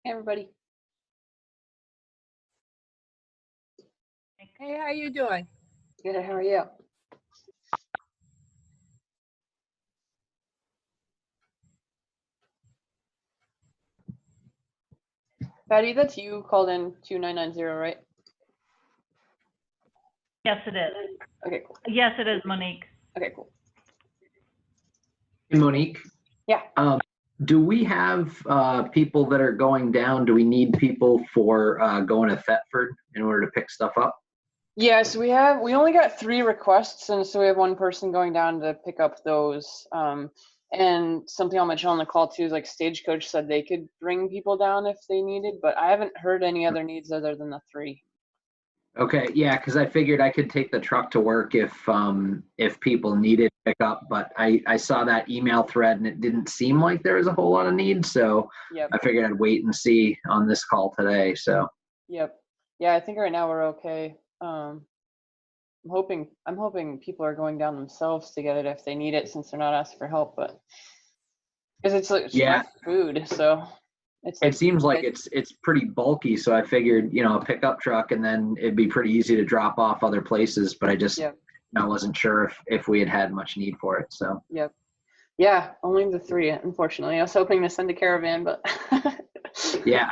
Hey, everybody. Hey, how you doing? Good. How are you? Patty, that's you called in 2990, right? Yes, it is. Okay, cool. Yes, it is, Monique. Okay, cool. Hey, Monique. Yeah. Do we have people that are going down? Do we need people for going to Thetford in order to pick stuff up? Yeah, so we only got 3 requests, and so we have 1 person going down to pick up those. And something I'll mention on the call too is like Stagecoach said they could bring people down if they needed, but I haven't heard any other needs other than the 3. Okay, yeah, because I figured I could take the truck to work if people needed pickup, but I saw that email thread and it didn't seem like there was a whole lot of need, so Yep. I figured I'd wait and see on this call today. So Yep. Yeah, I think right now we're okay. I'm hoping people are going down themselves to get it if they need it, since they're not asking for help, but because it's like yeah, fresh food, so it's like it seems like it's pretty bulky, so I figured a pickup truck and then it'd be pretty easy to drop off other places, but I just Yep. I wasn't sure if we had much need for it. So Yep. Yeah, only the 3, unfortunately. I was hoping to send a caravan, but yeah,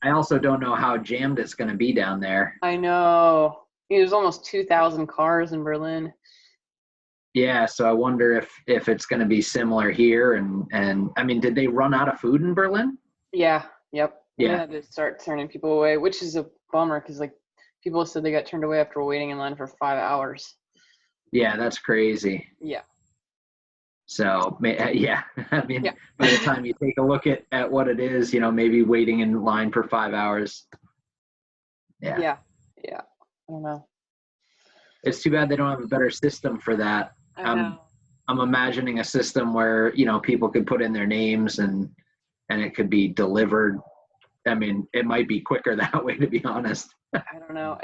I also don't know how jammed it's going to be down there. I know. There's almost 2,000 cars in Berlin. Yeah, so I wonder if it's going to be similar here. And I mean, did they run out of food in Berlin? Yeah, yep. Yeah. They had to start turning people away, which is a bummer because like people said they got turned away after waiting in line for 5 hours. Yeah, that's crazy. Yeah. So yeah, I mean, Yeah. by the time you take a look at what it is, maybe waiting in line for 5 hours. Yeah. Yeah. Yeah. I don't know. It's too bad they don't have a better system for that. I know. I'm imagining a system where people could put in their names and it could be delivered. I mean, it might be quicker that way, to be honest. I don't know.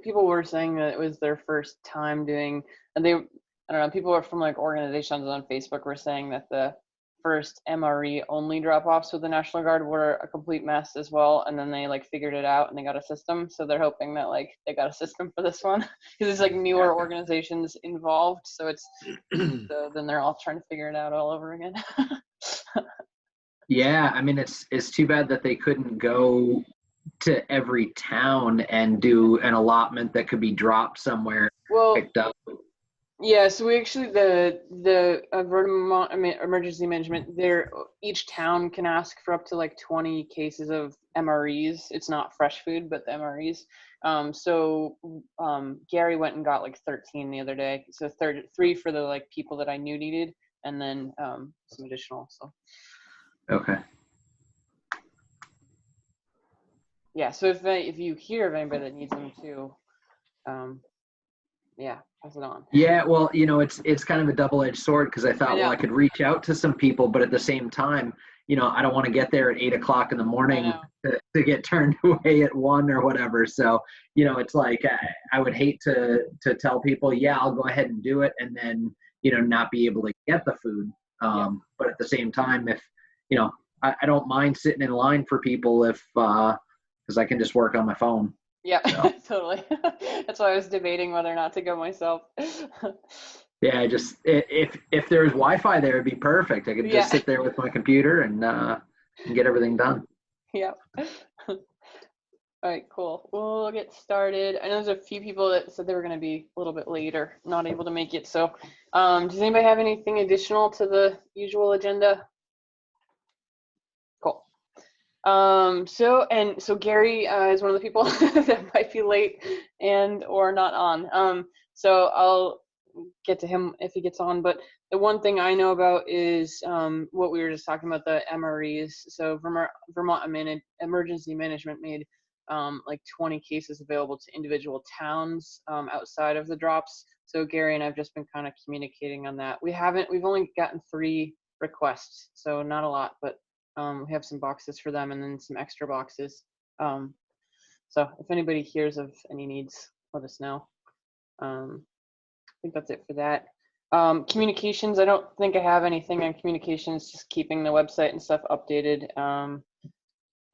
People were saying that it was their first time doing, and I don't know, people from like organizations on Facebook were saying that the first MRE only drop-offs with the National Guard were a complete mess as well, and then they like figured it out and they got a system, so they're hoping that like they got a system for this one because it's like newer organizations involved, so it's so then they're all trying to figure it out all over again. Yeah, I mean, it's too bad that they couldn't go to every town and do an allotment that could be dropped somewhere, Well, picked up. yeah, so we actually the Vermont emergency management there, each town can ask for up to like 20 cases of MREs. It's not fresh food, but the MREs. So Gary went and got like 13 the other day. So 3 for the like people that I knew needed, and then some additional. So Okay. yeah, so if you hear of anybody that needs them too, yeah, pass it on. Yeah, well, it's kind of a double-edged sword because I thought, I know. well, I could reach out to some people, but at the same time, I don't want to get there at 8 o'clock in the morning to get turned away at 1 or whatever. So, it's like I would hate to tell people, yeah, I'll go ahead and do it, and then not be able to get the food. But at the same time, if I don't mind sitting in line for people if because I can just work on my phone. Yeah, So. totally. That's why I was debating whether or not to go myself. Yeah, just if there was Wi-Fi there, it'd be perfect. I could just sit there with my computer and get everything done. Yeah. All right, cool. We'll get started. I know there's a few people that said they were going to be a little bit later, not able to make it. So, does anybody have anything additional to the usual agenda? Cool. So Gary is one of the people that might be late and or not on. So I'll get to him if he gets on. But the one thing I know about is what we were just talking about, the MREs. So Vermont Emergency Management made like 20 cases available to individual towns outside of the drops. So Gary and I've just been kind of communicating on that. We've only gotten 3 requests, so not a lot, but we have some boxes for them and then some extra boxes. So if anybody hears of any needs, let us know. I think that's it for that. Communications, I don't think I have anything on communications, just keeping the website and stuff updated.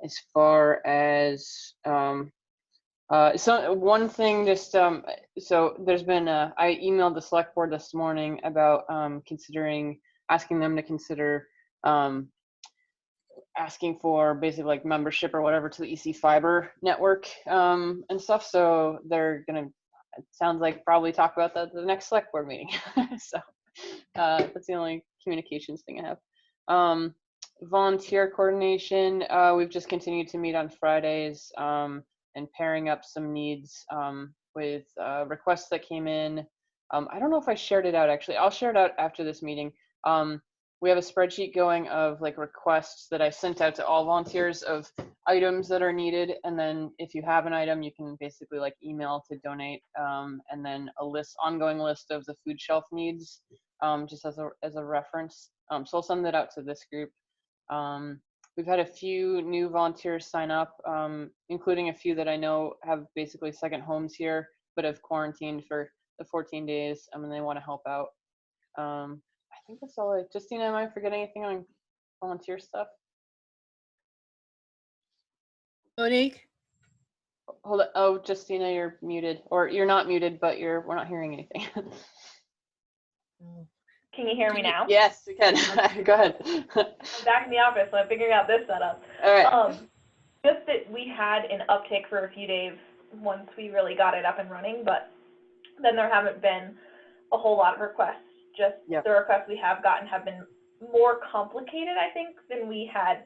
as far as so one thing, just so there's been I emailed the select board this morning about asking them to consider asking for basically like membership or whatever to the EC Fiber network and stuff. So they're gonna, it sounds like, probably talk about that at the next select board meeting. So that's the only communications thing I have. Volunteer coordination, we've just continued to meet on Fridays and pairing up some needs with requests that came in. I don't know if I shared it out actually. I'll share it out after this meeting. We have a spreadsheet going of like requests that I sent out to all volunteers of items that are needed, and then if you have an item, you can basically like email to donate, and then ongoing list of the food shelf needs, just as a reference. So I'll send that out to this group. We've had a few new volunteers sign up, including a few that I know have basically second homes here, but have quarantined for the 14 days, and they want to help out. I think that's all. Justina, am I forgetting anything on volunteer stuff? Monique? Hold on. Oh, Justina, you're muted, or you're not muted, but we're not hearing anything. Can you hear me now? Yes, we can. Go ahead. I'm back in the office, so I'm figuring out this setup. All right. Just that we had an uptick for a few days once we really got it up and running, but then there haven't been a whole lot of requests. Just the requests we have gotten have been more complicated, I think, than we had.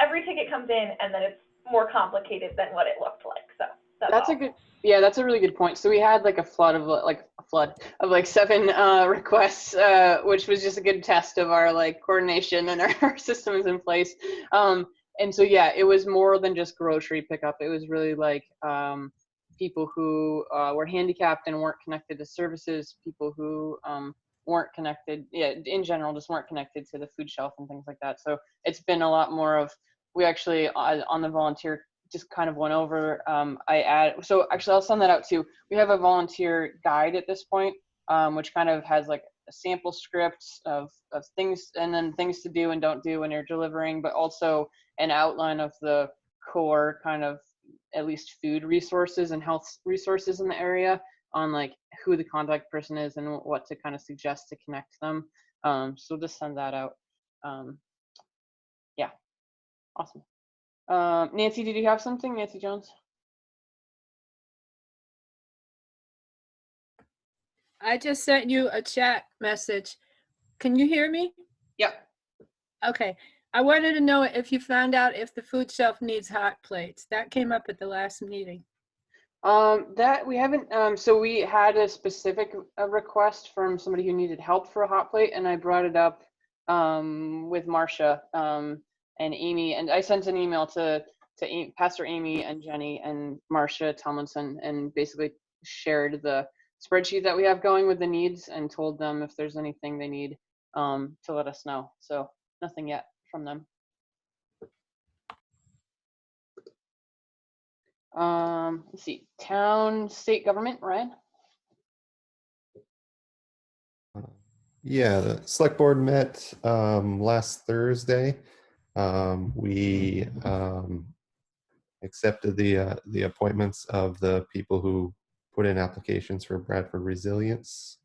Every ticket comes in and then it's more complicated than what it looked like. So that's a good, that's a really good point. So we had like a flood of like 7 requests, which was just a good test of our like coordination and our systems in place. And so it was more than just grocery pickup. It was really like people who were handicapped and weren't connected to services, people who weren't connected, in general, just weren't connected to the food shelf and things like that. So it's been a lot more of, we actually on the volunteer just kind of went over, so actually I'll send that out too. We have a volunteer guide at this point, which kind of has like a sample scripts of things, and then things to do and don't do when you're delivering, but also an outline of the core kind of at least food resources and health resources in the area, on like who the contact person is and what to kind of suggest to connect them. So just send that out. Awesome. Nancy, did you have something? Nancy Jones? I just sent you a chat message. Can you hear me? Yep. Okay. I wanted to know if you found out if the food shelf needs hot plates. That came up at the last meeting. That we haven't, so we had a specific request from somebody who needed help for a hot plate, and I brought it up with Marcia and Amy, and I sent an email to Pastor Amy and Jenny and Marcia Tomlinson, and basically shared the spreadsheet that we have going with the needs and told them if there's anything they need to let us know. So nothing yet from them. Let's see, town, state government, Ryan? Yeah, the select board met last Thursday. We accepted the appointments of the people who put in applications for Bradford Resilience.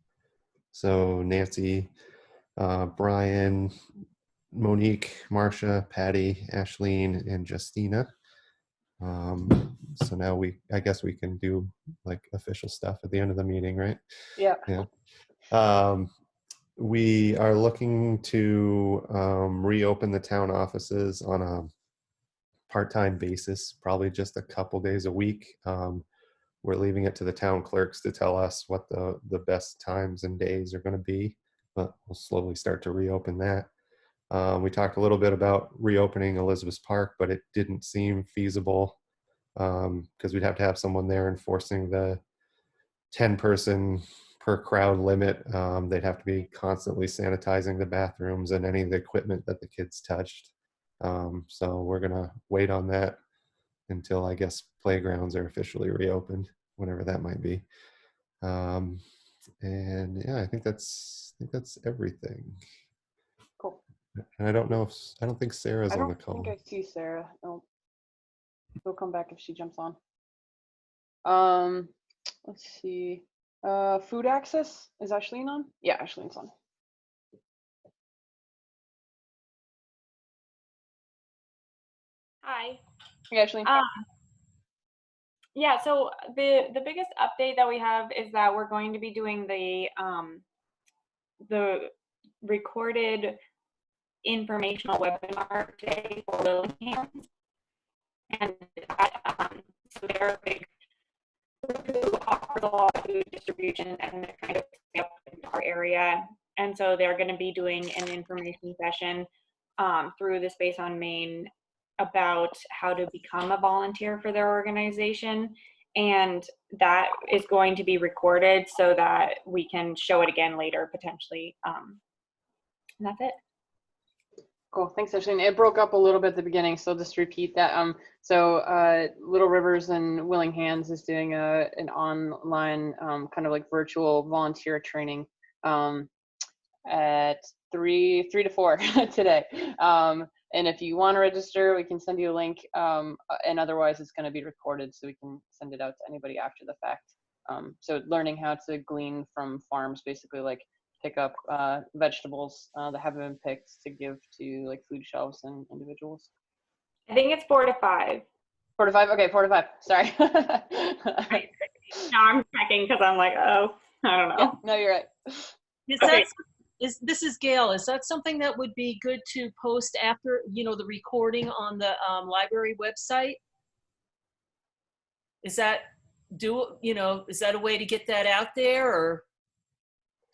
So Nancy, Brian, Monique, Marcia, Patty, Ashleen, and Justina. So now I guess we can do like official stuff at the end of the meeting, right? Yeah. We are looking to reopen the town offices on a part-time basis, probably just a couple days a week. We're leaving it to the town clerks to tell us what the best times and days are going to be, but we'll slowly start to reopen that. We talked a little bit about reopening Elizabeth Park, but it didn't seem feasible because we'd have to have someone there enforcing the 10-person per crowd limit. They'd have to be constantly sanitizing the bathrooms and any of the equipment that the kids touched. So we're going to wait on that until I guess playgrounds are officially reopened, whenever that might be. And yeah, I think that's everything. Cool. And I don't think Sarah's on the call. I don't think I see Sarah. Oh. She'll come back if she jumps on. Let's see. Food access, is Ashleen on? Yeah, Ashleen's on. Hi. Hey, Ashleen. Yeah, so the biggest update that we have is that we're going to be doing the recorded informational webinar today for Willingham. And so they're a big group who offers a lot of food distribution and they're kind of up in our area. And so they're going to be doing an information session through the Space on Main about how to become a volunteer for their organization. And that is going to be recorded so that we can show it again later, potentially. And that's it. Cool, thanks, Ashleen. It broke up a little bit at the beginning, so just repeat that. So Little Rivers and Willing Hands is doing an online kind of like virtual volunteer training at 3 to 4 today. And if you want to register, we can send you a link. And otherwise, it's going to be recorded, so we can send it out to anybody after the fact. So learning how to glean from farms, basically like pick up vegetables that haven't been picked to give to like food shelves and individuals. I think it's 4 to 5. 4 to 5? Okay, 4 to 5. Sorry. Now I'm checking because I'm like, oh, I don't know. Yeah, no, you're right. Okay. This is Gail. Is that something that would be good to post after, the recording on the library website? Is that is that a way to get that out there, or?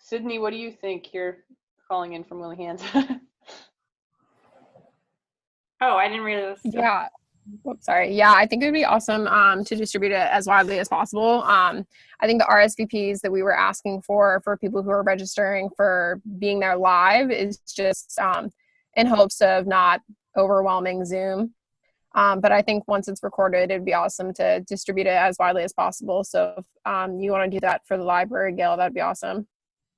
Sydney, what do you think? You're calling in from Willing Hands. Oh, I didn't realize. Yeah. Oops, sorry. Yeah, I think it would be awesome to distribute it as widely as possible. I think the RSVPs that we were asking for people who are registering for being there live is just in hopes of not overwhelming Zoom. But I think once it's recorded, it'd be awesome to distribute it as widely as possible. So if you want to do that for the library, Gail, that'd be awesome.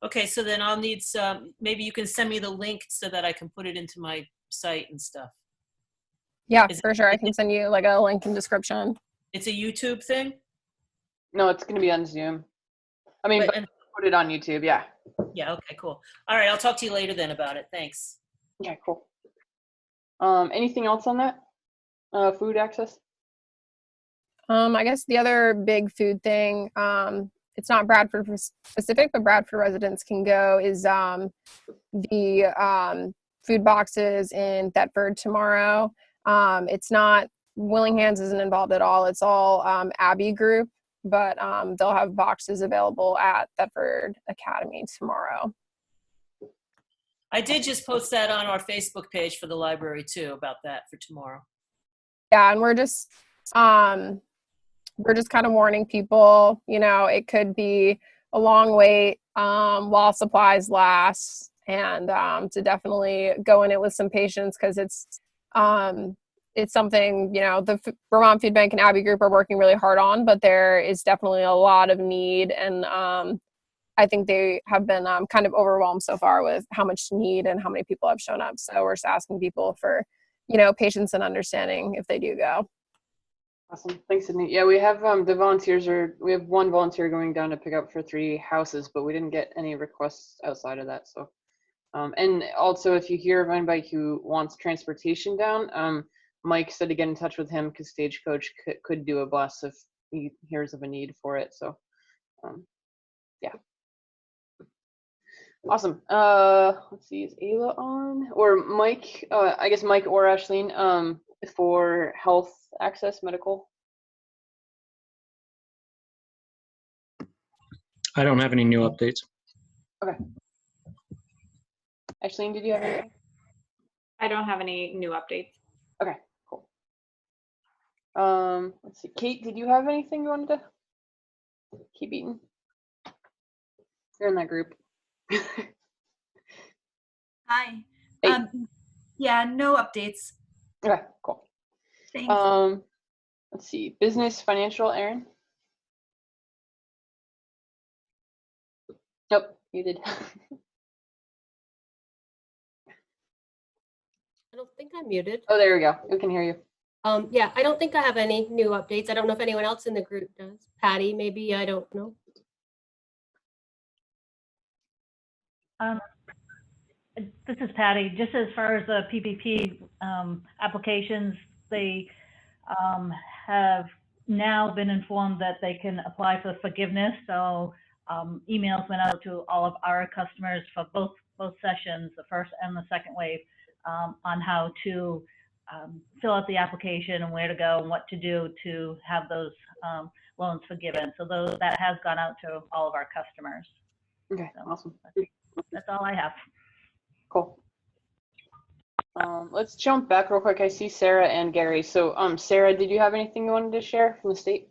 Okay, so then I'll need some, maybe you can send me the link so that I can put it into my site and stuff. Yeah, for sure. I can send you like a link in description. It's a YouTube thing? No, it's going to be on Zoom. I mean, but put it on YouTube, yeah. Yeah, okay, cool. All right, I'll talk to you later then about it. Thanks. Yeah, cool. Anything else on that? Food access? I guess the other big food thing, it's not Bradford specific, but Bradford residents can go, is the food boxes in Thetford tomorrow. It's not, Willing Hands isn't involved at all. It's all Abbey Group, but they'll have boxes available at Thetford Academy tomorrow. I did just post that on our Facebook page for the library too, about that for tomorrow. Yeah, and we're just kind of warning people, it could be a long wait while supplies last, and to definitely go in it with some patience, because it's something, the Vermont Food Bank and Abbey Group are working really hard on, but there is definitely a lot of need, and I think they have been kind of overwhelmed so far with how much need and how many people have shown up. So we're just asking people for, patience and understanding if they do go. Awesome. Thanks, Sydney. Yeah, we have we have one volunteer going down to pick up for 3 houses, but we didn't get any requests outside of that. So, and also if you hear of anybody who wants transportation down, Mike said to get in touch with him because Stagecoach could do a bus if he hears of a need for it. So, yeah. Awesome. Let's see, is Ayla on? Or Mike, I guess Mike or Ashleen, for health access, medical? I don't have any new updates. Okay. Ashleen, did you have anything? I don't have any new updates. Okay, cool. Let's see. Kate, did you have anything you wanted to keep eating? You're in that group. Hi. Hey. Yeah, no updates. Okay, cool. Thanks. Let's see. Business, financial, Aaron? Nope, you did. I don't think I'm muted. Oh, there we go. We can hear you. Yeah, I don't think I have any new updates. I don't know if anyone else in the group does. Patty, maybe, I don't know. This is Patty. Just as far as the PPP applications, they have now been informed that they can apply for forgiveness. So emails went out to all of our customers for both sessions, the first and the second wave, on how to fill out the application and where to go and what to do to have those loans forgiven. So that has gone out to all of our customers. Okay, so awesome. That's all I have. Cool. Let's jump back real quick. I see Sarah and Gary. So, Sarah, did you have anything you wanted to share from the state?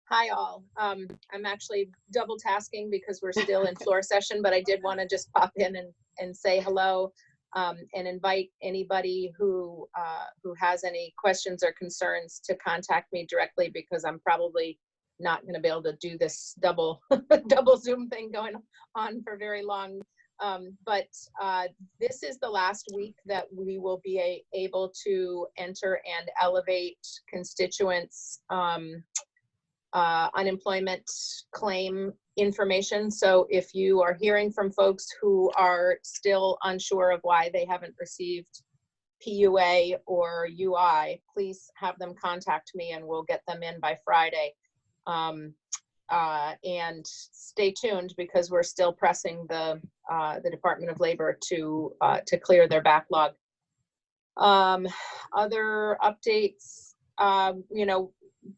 Hi all. I'm actually double tasking because we're still in floor session, but I did want to just pop in and say hello and invite anybody who has any questions or concerns to contact me directly, because I'm probably not going to be able to do this double Zoom thing going on for very long. But this is the last week that we will be able to enter and elevate constituents' unemployment claim information. So if you are hearing from folks who are still unsure of why they haven't received PUA or UI, please have them contact me and we'll get them in by Friday. And stay tuned, because we're still pressing the Department of Labor to clear their backlog. Other updates,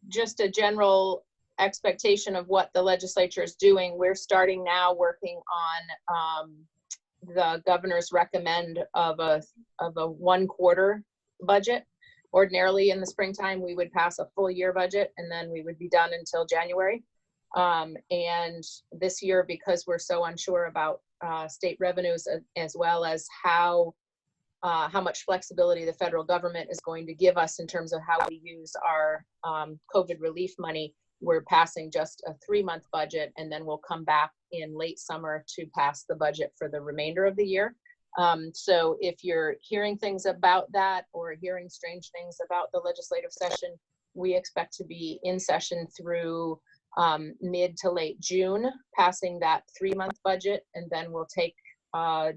just a general expectation of what the legislature is doing. We're starting now working on the governor's recommend of a 1/4 budget. Ordinarily in the springtime, we would pass a full year budget and then we would be done until January. And this year, because we're so unsure about state revenues, as well as how much flexibility the federal government is going to give us in terms of how we use our COVID relief money, we're passing just a 3-month budget, and then we'll come back in late summer to pass the budget for the remainder of the year. So if you're hearing things about that or hearing strange things about the legislative session, we expect to be in session through mid to late June, passing that 3-month budget, and then we'll take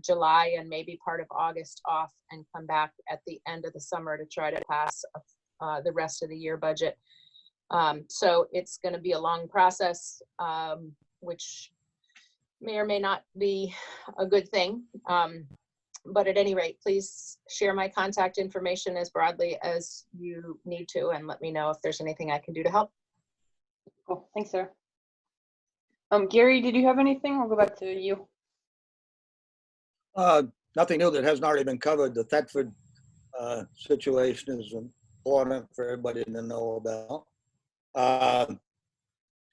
July and maybe part of August off and come back at the end of the summer to try to pass the rest of the year budget. So it's going to be a long process, which may or may not be a good thing. But at any rate, please share my contact information as broadly as you need to, and let me know if there's anything I can do to help. Cool. Thanks, Sarah. Gary, did you have anything? I'll go back to you. Nothing new that hasn't already been covered. The Thetford situation is important for everybody to know about.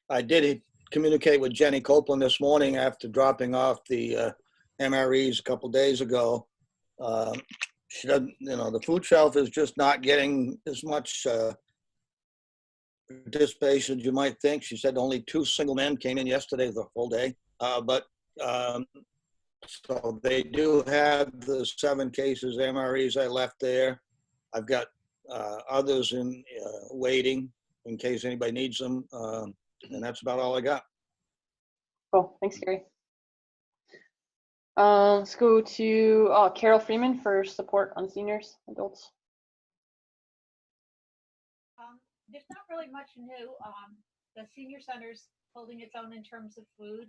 I did communicate with Jenny Copeland this morning after dropping off the MREs a couple days ago. She doesn't, the food shelf is just not getting as much participation as you might think. She said only 2 single men came in yesterday, the whole day. So they do have the 7 cases MREs I left there. I've got others in waiting in case anybody needs them, and that's about all I got. Cool. Thanks, Gary. Let's go to Carol Freeman for support on seniors, adults. There's not really much new. The senior center's holding its own in terms of food.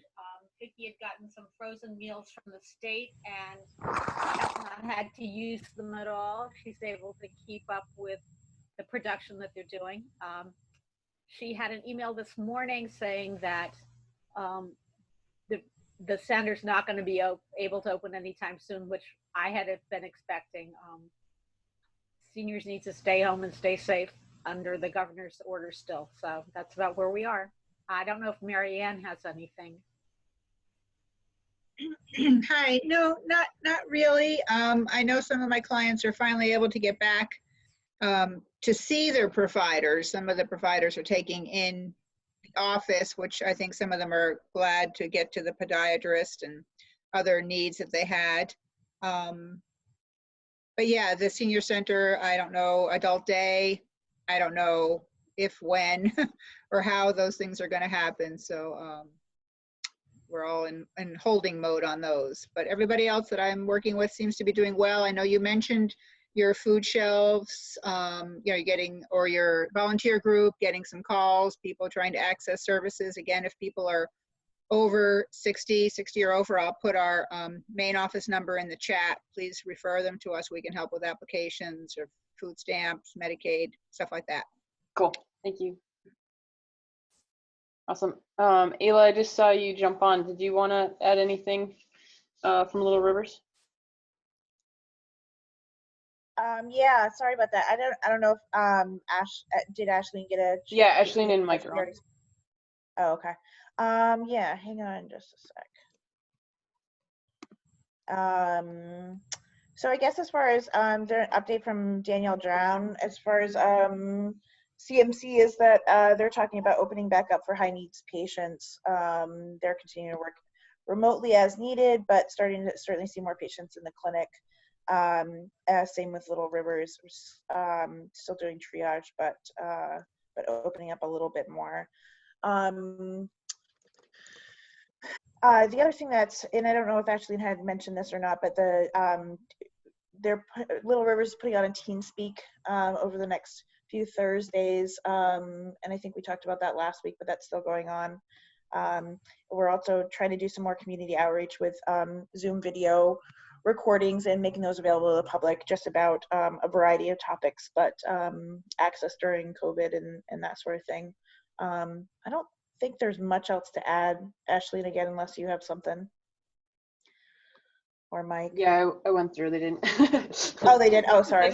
Vicki had gotten some frozen meals from the state and has not had to use them at all. She's able to keep up with the production that they're doing. She had an email this morning saying that the center's not going to be able to open anytime soon, which I had been expecting. Seniors need to stay home and stay safe under the governor's order still. So that's about where we are. I don't know if Mary Ann has anything. Hi, no, not really. I know some of my clients are finally able to get back to see their providers. Some of the providers are taking in the office, which I think some of them are glad to get to the podiatrist and other needs that they had. But yeah, the senior center, I don't know, adult day, I don't know if, when, or how those things are gonna happen. So we're all in holding mode on those. But everybody else that I'm working with seems to be doing well. I know you mentioned your food shelves, you know, you're getting, or your volunteer group, getting some calls, people trying to access services. Again, if people are over 60 or over, I'll put our main office number in the chat. Please refer them to us. We can help with applications or food stamps, Medicaid, stuff like that. Cool, thank you. Awesome. Ayla, I just saw you jump on. Did you want to add anything from Little Rivers? Yeah, sorry about that. I don't know if did Ashleen get a Yeah, Ashleen and Mike are on. Oh, okay. Yeah, hang on just a sec. So I guess as far as there's an update from Danielle Drown, as far as CMC, is that they're talking about opening back up for high needs patients. They're continuing to work remotely as needed, but starting to certainly see more patients in the clinic. Same with Little Rivers, still doing triage, but opening up a little bit more. The other thing that's, and I don't know if Ashleen had mentioned this or not, but Little Rivers is putting on a Teen Speak over the next few Thursdays, and I think we talked about that last week, but that's still going on. We're also trying to do some more community outreach with Zoom video recordings and making those available to the public, just about a variety of topics, but access during COVID and that sort of thing. I don't think there's much else to add, Ashleen, again, unless you have something. Or Mike. Yeah, I went through. They didn't. Oh, they did. Oh, sorry.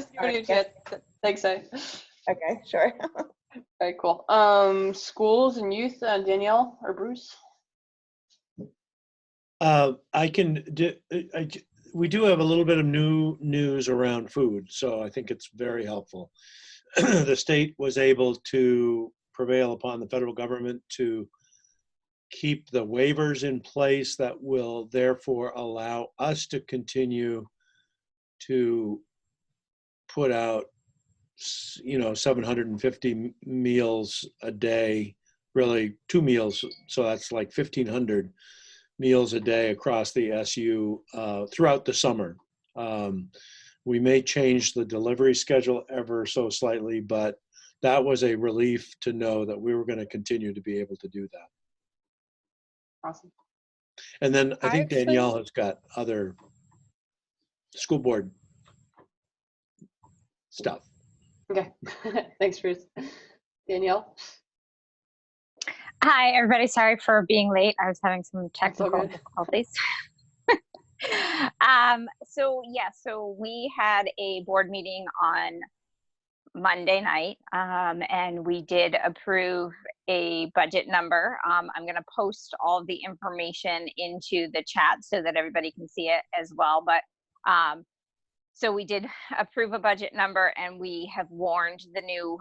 Thanks, I. Okay, sure. Very cool. Schools and youth, Danielle or Bruce? We do have a little bit of new news around food, so I think it's very helpful. The state was able to prevail upon the federal government to keep the waivers in place that will therefore allow us to continue to put out, 750 meals a day, really 2 meals, so that's like 1,500 meals a day across the SU throughout the summer. We may change the delivery schedule ever so slightly, but that was a relief to know that we were going to continue to be able to do that. Awesome. And then I think Danielle has got other school board stuff. Okay, thanks, Bruce. Danielle? Hi, everybody. Sorry for being late. I was having some technical difficulties. So we had a board meeting on Monday night, and we did approve a budget number. I'm going to post all of the information into the chat so that everybody can see it as well. But so we did approve a budget number, and we have warned the new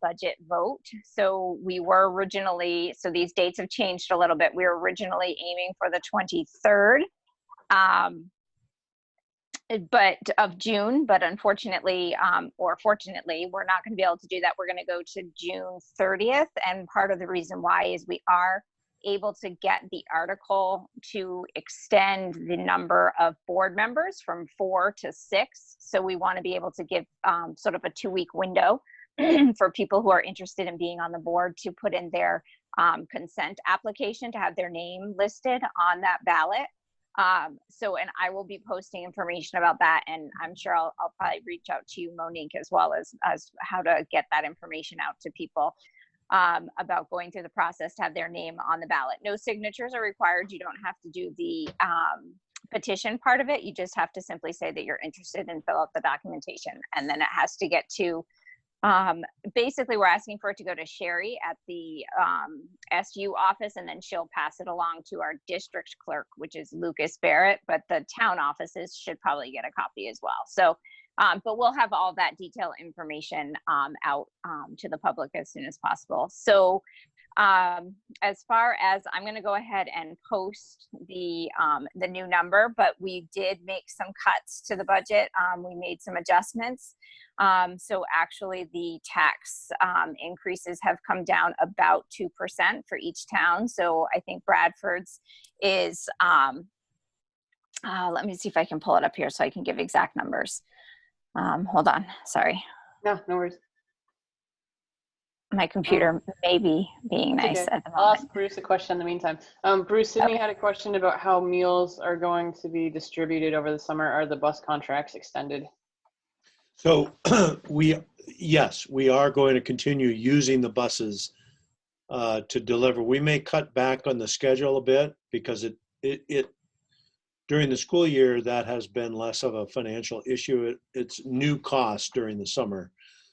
budget vote. So we were originally, so these dates have changed a little bit. We were originally aiming for the 23rd. Of June, but unfortunately, or fortunately, we're not going to be able to do that. We're going to go to June 30th. And part of the reason why is we are able to get the article to extend the number of board members from 4 to 6. So we want to be able to give sort of a 2-week window for people who are interested in being on the board to put in their consent application to have their name listed on that ballot. And I will be posting information about that, and I'm sure I'll probably reach out to you, Monique, as well as how to get that information out to people about going through the process to have their name on the ballot. No signatures are required. You don't have to do the petition part of it. You just have to simply say that you're interested and fill out the documentation, and then it has to get to basically we're asking for it to go to Sherry at the SU office, and then she'll pass it along to our district clerk, which is Lucas Barrett, but the town offices should probably get a copy as well. So, but we'll have all that detailed information out to the public as soon as possible. So As far as, I'm going to go ahead and post the new number, but we did make some cuts to the budget. We made some adjustments. So actually the tax increases have come down about 2% for each town. So I think Bradford's is, let me see if I can pull it up here so I can give exact numbers. Hold on, sorry. No worries. My computer may be being nice okay. at the moment. I'll ask Bruce a question in the meantime. Bruce, Sydney had a question about how meals are going to be distributed over the summer. Are the bus contracts extended? So yes, we are going to continue using the buses to deliver. We may cut back on the schedule a bit because it during the school year, that has been less of a financial issue. It's new costs during the summer.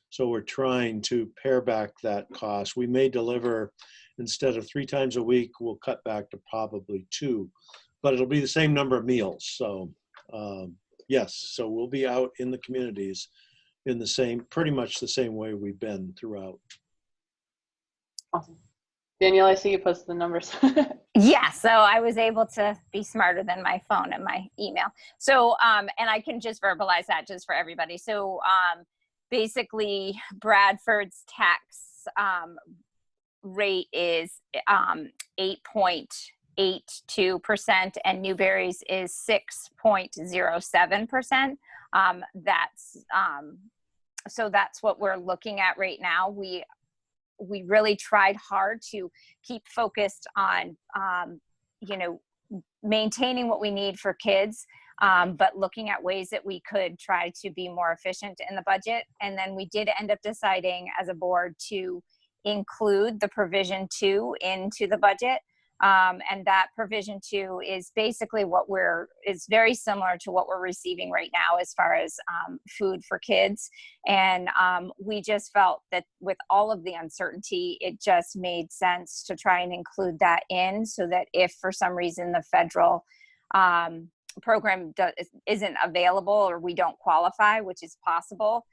So we're trying to pare back that cost. We may deliver, instead of 3 times a week, we'll cut back to probably 2, but it'll be the same number of meals. So yes, so we'll be out in the communities in the same, pretty much the same way we've been throughout. Awesome. Danielle, I see you posted the numbers. Yeah, so I was able to be smarter than my phone and my email. So, and I can just verbalize that just for everybody. So basically Bradford's tax rate is 8.82% and Newberry's is 6.07%. So that's what we're looking at right now. We really tried hard to keep focused on, maintaining what we need for kids, but looking at ways that we could try to be more efficient in the budget. And then we did end up deciding as a board to include the provision 2 into the budget. And that provision 2 is basically is very similar to what we're receiving right now as far as food for kids. And we just felt that with all of the uncertainty, it just made sense to try and include that in so that if for some reason the federal program isn't available or we don't qualify, which is possible,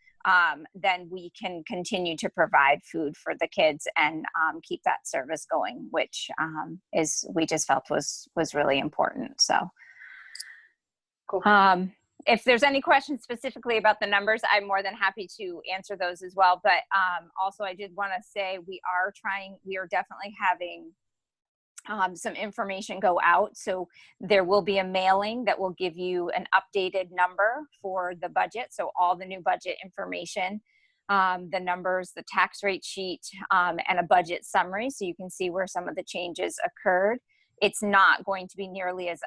then we can continue to provide food for the kids and keep that service going, which we just felt was really important. So cool. If there's any questions specifically about the numbers, I'm more than happy to answer those as well. But also I did want to say we are definitely having some information go out. So there will be a mailing that will give you an updated number for the budget. So all the new budget information, the numbers, the tax rate sheet, and a budget summary. So you can see where some of the changes occurred. It's not going to be nearly as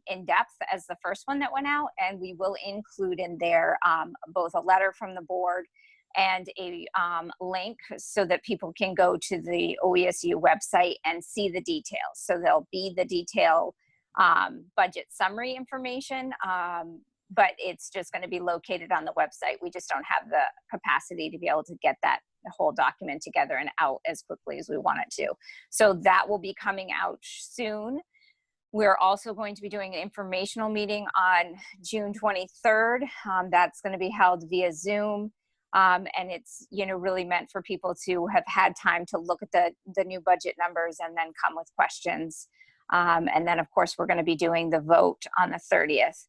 in-depth as the first one that went out. And we will include in there both a letter from the board and a link so that people can go to the OESU website and see the details. So there'll be the detailed budget summary information, but it's just going to be located on the website. We just don't have the capacity to be able to get that whole document together and out as quickly as we want it to. So that will be coming out soon. We're also going to be doing an informational meeting on June 23rd. That's going to be held via Zoom. And it's, really meant for people to have had time to look at the new budget numbers and then come with questions. And then, of course, we're going to be doing the vote on the 30th.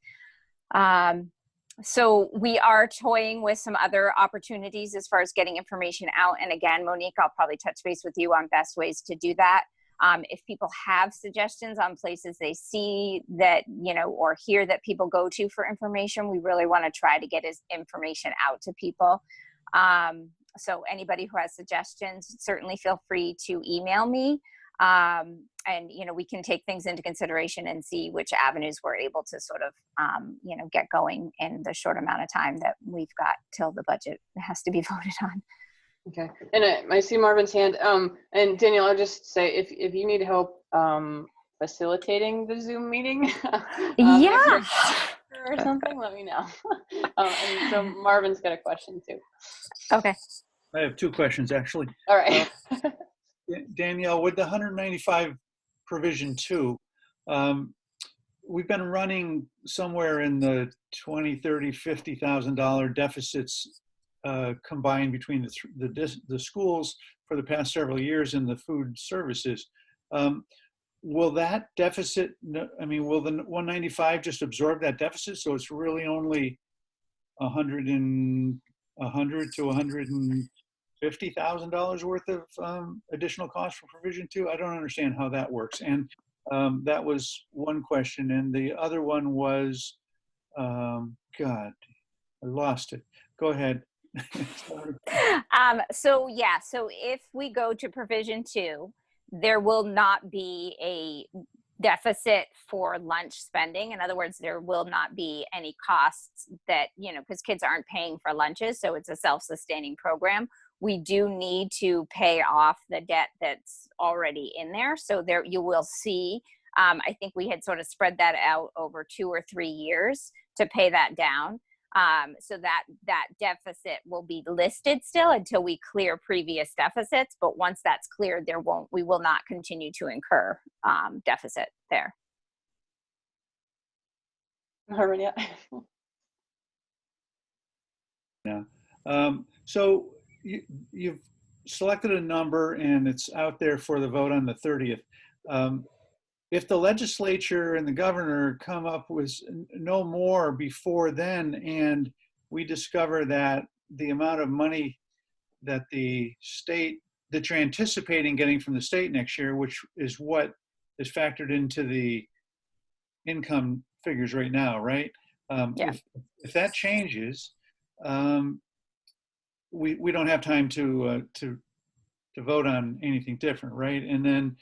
So we are toying with some other opportunities as far as getting information out. And again, Monique, I'll probably touch base with you on best ways to do that. If people have suggestions on places they see that, or hear that people go to for information, we really want to try to get his information out to people. So anybody who has suggestions, certainly feel free to email me. And, we can take things into consideration and see which avenues we're able to sort of, get going in the short amount of time that we've got till the budget has to be voted on. Okay, and I see Marvin's hand. And Danielle, I'll just say if you need help facilitating the Zoom meeting, yeah, or something, let me know. And so Marvin's got a question too. Okay. I have 2 questions actually. All right. Danielle, with the 195 provision 2, we've been running somewhere in the $20,000, $30,000, $50,000 deficits combined between the schools for the past several years in the food services. Will that deficit, I mean, will the 195 just absorb that deficit? So it's really only 100 to $150,000 worth of additional cost for provision 2? I don't understand how that works. And that was one question. And the other one was, God, I lost it. Go ahead. So if we go to provision 2, there will not be a deficit for lunch spending. In other words, there will not be any costs that, because kids aren't paying for lunches, so it's a self-sustaining program. We do need to pay off the debt that's already in there. So there you will see, I think we had sort of spread that out over 2 or 3 years to pay that down. So that deficit will be listed still until we clear previous deficits. But once that's cleared, we will not continue to incur deficit there. Yeah. So you've selected a number and it's out there for the vote on the 30th. If the legislature and the governor come up with no more before then, and we discover that the amount of money that the state, that you're anticipating getting from the state next year, which is what is factored into the income figures right now, right? If that changes, we don't have time to vote on anything different, right? And then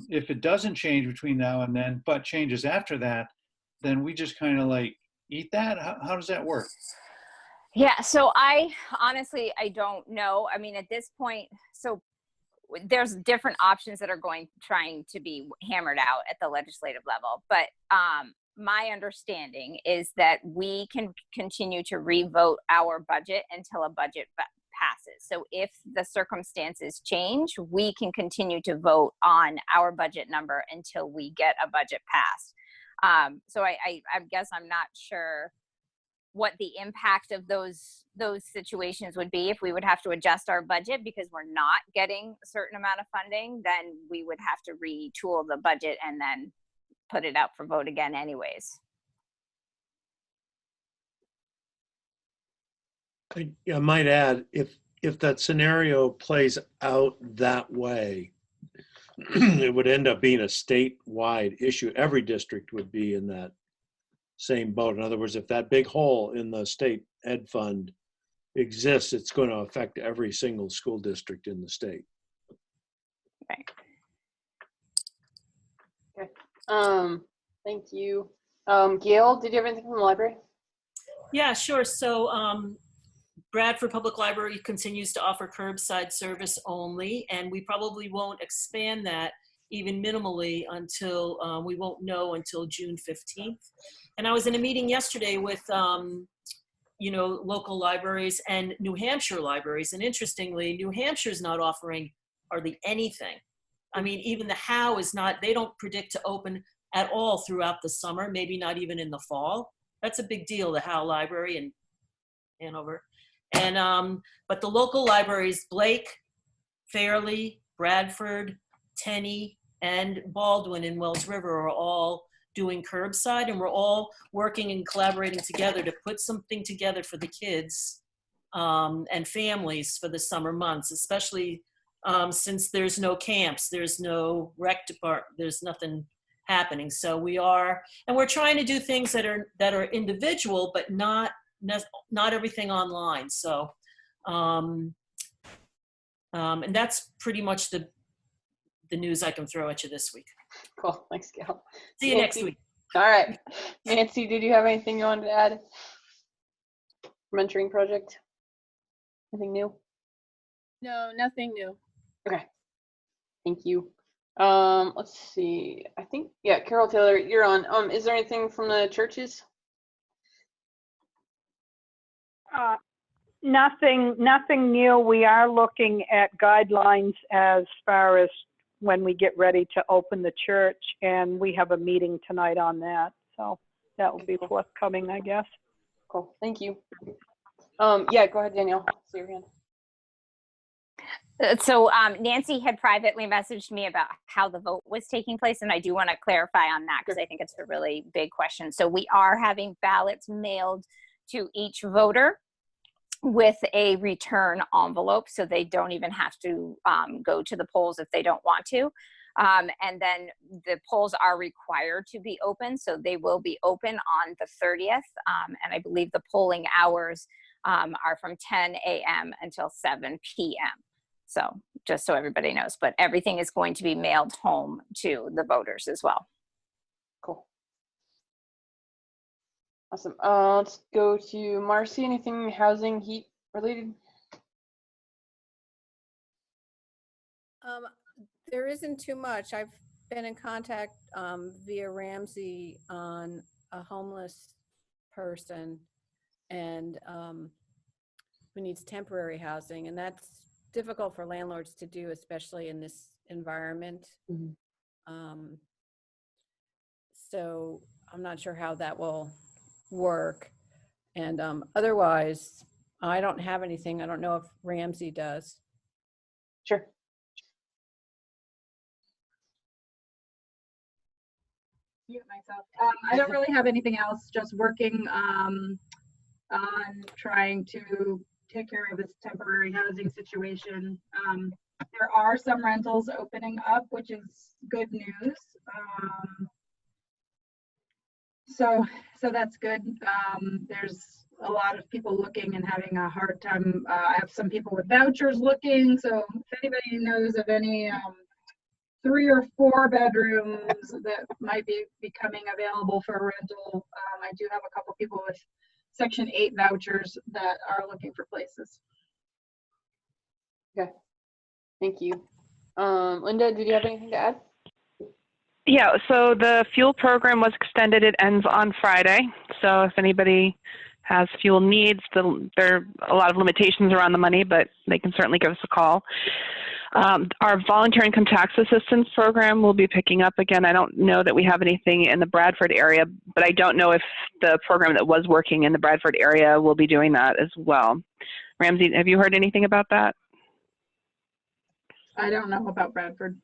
if it doesn't change between now and then, but changes after that, then we just kind of like eat that? How does that work? Yeah, so I honestly don't know. I mean, at this point, so there's different options that are trying to be hammered out at the legislative level. But my understanding is that we can continue to revote our budget until a budget passes. So if the circumstances change, we can continue to vote on our budget number until we get a budget passed. So I guess I'm not sure what the impact of those situations would be. If we would have to adjust our budget because we're not getting a certain amount of funding, then we would have to retool the budget and then put it out for vote again anyways. I might add, if that scenario plays out that way, it would end up being a statewide issue. Every district would be in that same boat. In other words, if that big hole in the state ed fund exists, it's going to affect every single school district in the state. Right. Okay. Thank you. Gail, did you have anything from the library? Yeah, sure. So Bradford Public Library continues to offer curbside service only, and we probably won't expand that even minimally until we won't know until June 15th. And I was in a meeting yesterday with local libraries and New Hampshire libraries, and interestingly, New Hampshire's not offering hardly anything. I mean, even the Howe is not, they don't predict to open at all throughout the summer, maybe not even in the fall. That's a big deal, the Howe Library in Hanover. And but the local libraries, Blake, Fairleigh, Bradford, Tenney, and Baldwin in Wells River are all doing curbside, and we're all working and collaborating together to put something together for the kids and families for the summer months, especially since there's no camps, there's no rec department, there's nothing happening. So we're trying to do things that are individual, but not everything online. So, and that's pretty much the news I can throw at you this week. Cool, thanks, Gail. See you next week. All right. Nancy, did you have anything you wanted to add? Mentoring project? Anything new? No, nothing new. Okay. Thank you. Let's see. I think, yeah, Carol Taylor, you're on. Is there anything from the churches? Nothing new. We are looking at guidelines as far as when we get ready to open the church, and we have a meeting tonight on that. So that will be forthcoming, I guess. Cool. Thank you. Yeah, go ahead, Danielle. See your hand. So Nancy had privately messaged me about how the vote was taking place, and I do want to clarify on that because I think it's a really big question. So we are having ballots mailed to each voter with a return envelope, so they don't even have to go to the polls if they don't want to. And then the polls are required to be open, so they will be open on the 30th. And I believe the polling hours are from 10 a.m. until 7 p.m. So just so everybody knows, but everything is going to be mailed home to the voters as well. Cool. Awesome. Let's go to Marcy. Anything housing, heat related? There isn't too much. I've been in contact via Ramsey on a homeless person and who needs temporary housing, and that's difficult for landlords to do, especially in this environment. So I'm not sure how that will work. And otherwise, I don't have anything. I don't know if Ramsey does. Sure. Mute myself. I don't really have anything else, just working on trying to take care of this temporary housing situation. There are some rentals opening up, which is good news. So that's good. There's a lot of people looking and having a hard time. I have some people with vouchers looking. So if anybody knows of any 3 or 4 bedrooms that might be becoming available for rental, I do have a couple people with Section 8 vouchers that are looking for places. Okay, thank you. Linda, did you have anything to add? Yeah, so the fuel program was extended. It ends on Friday. So if anybody has fuel needs, there are a lot of limitations around the money, but they can certainly give us a call. Our volunteer income tax assistance program will be picking up again. I don't know that we have anything in the Bradford area, but I don't know if the program that was working in the Bradford area will be doing that as well. Ramsey, have you heard anything about that? I don't know about Bradford.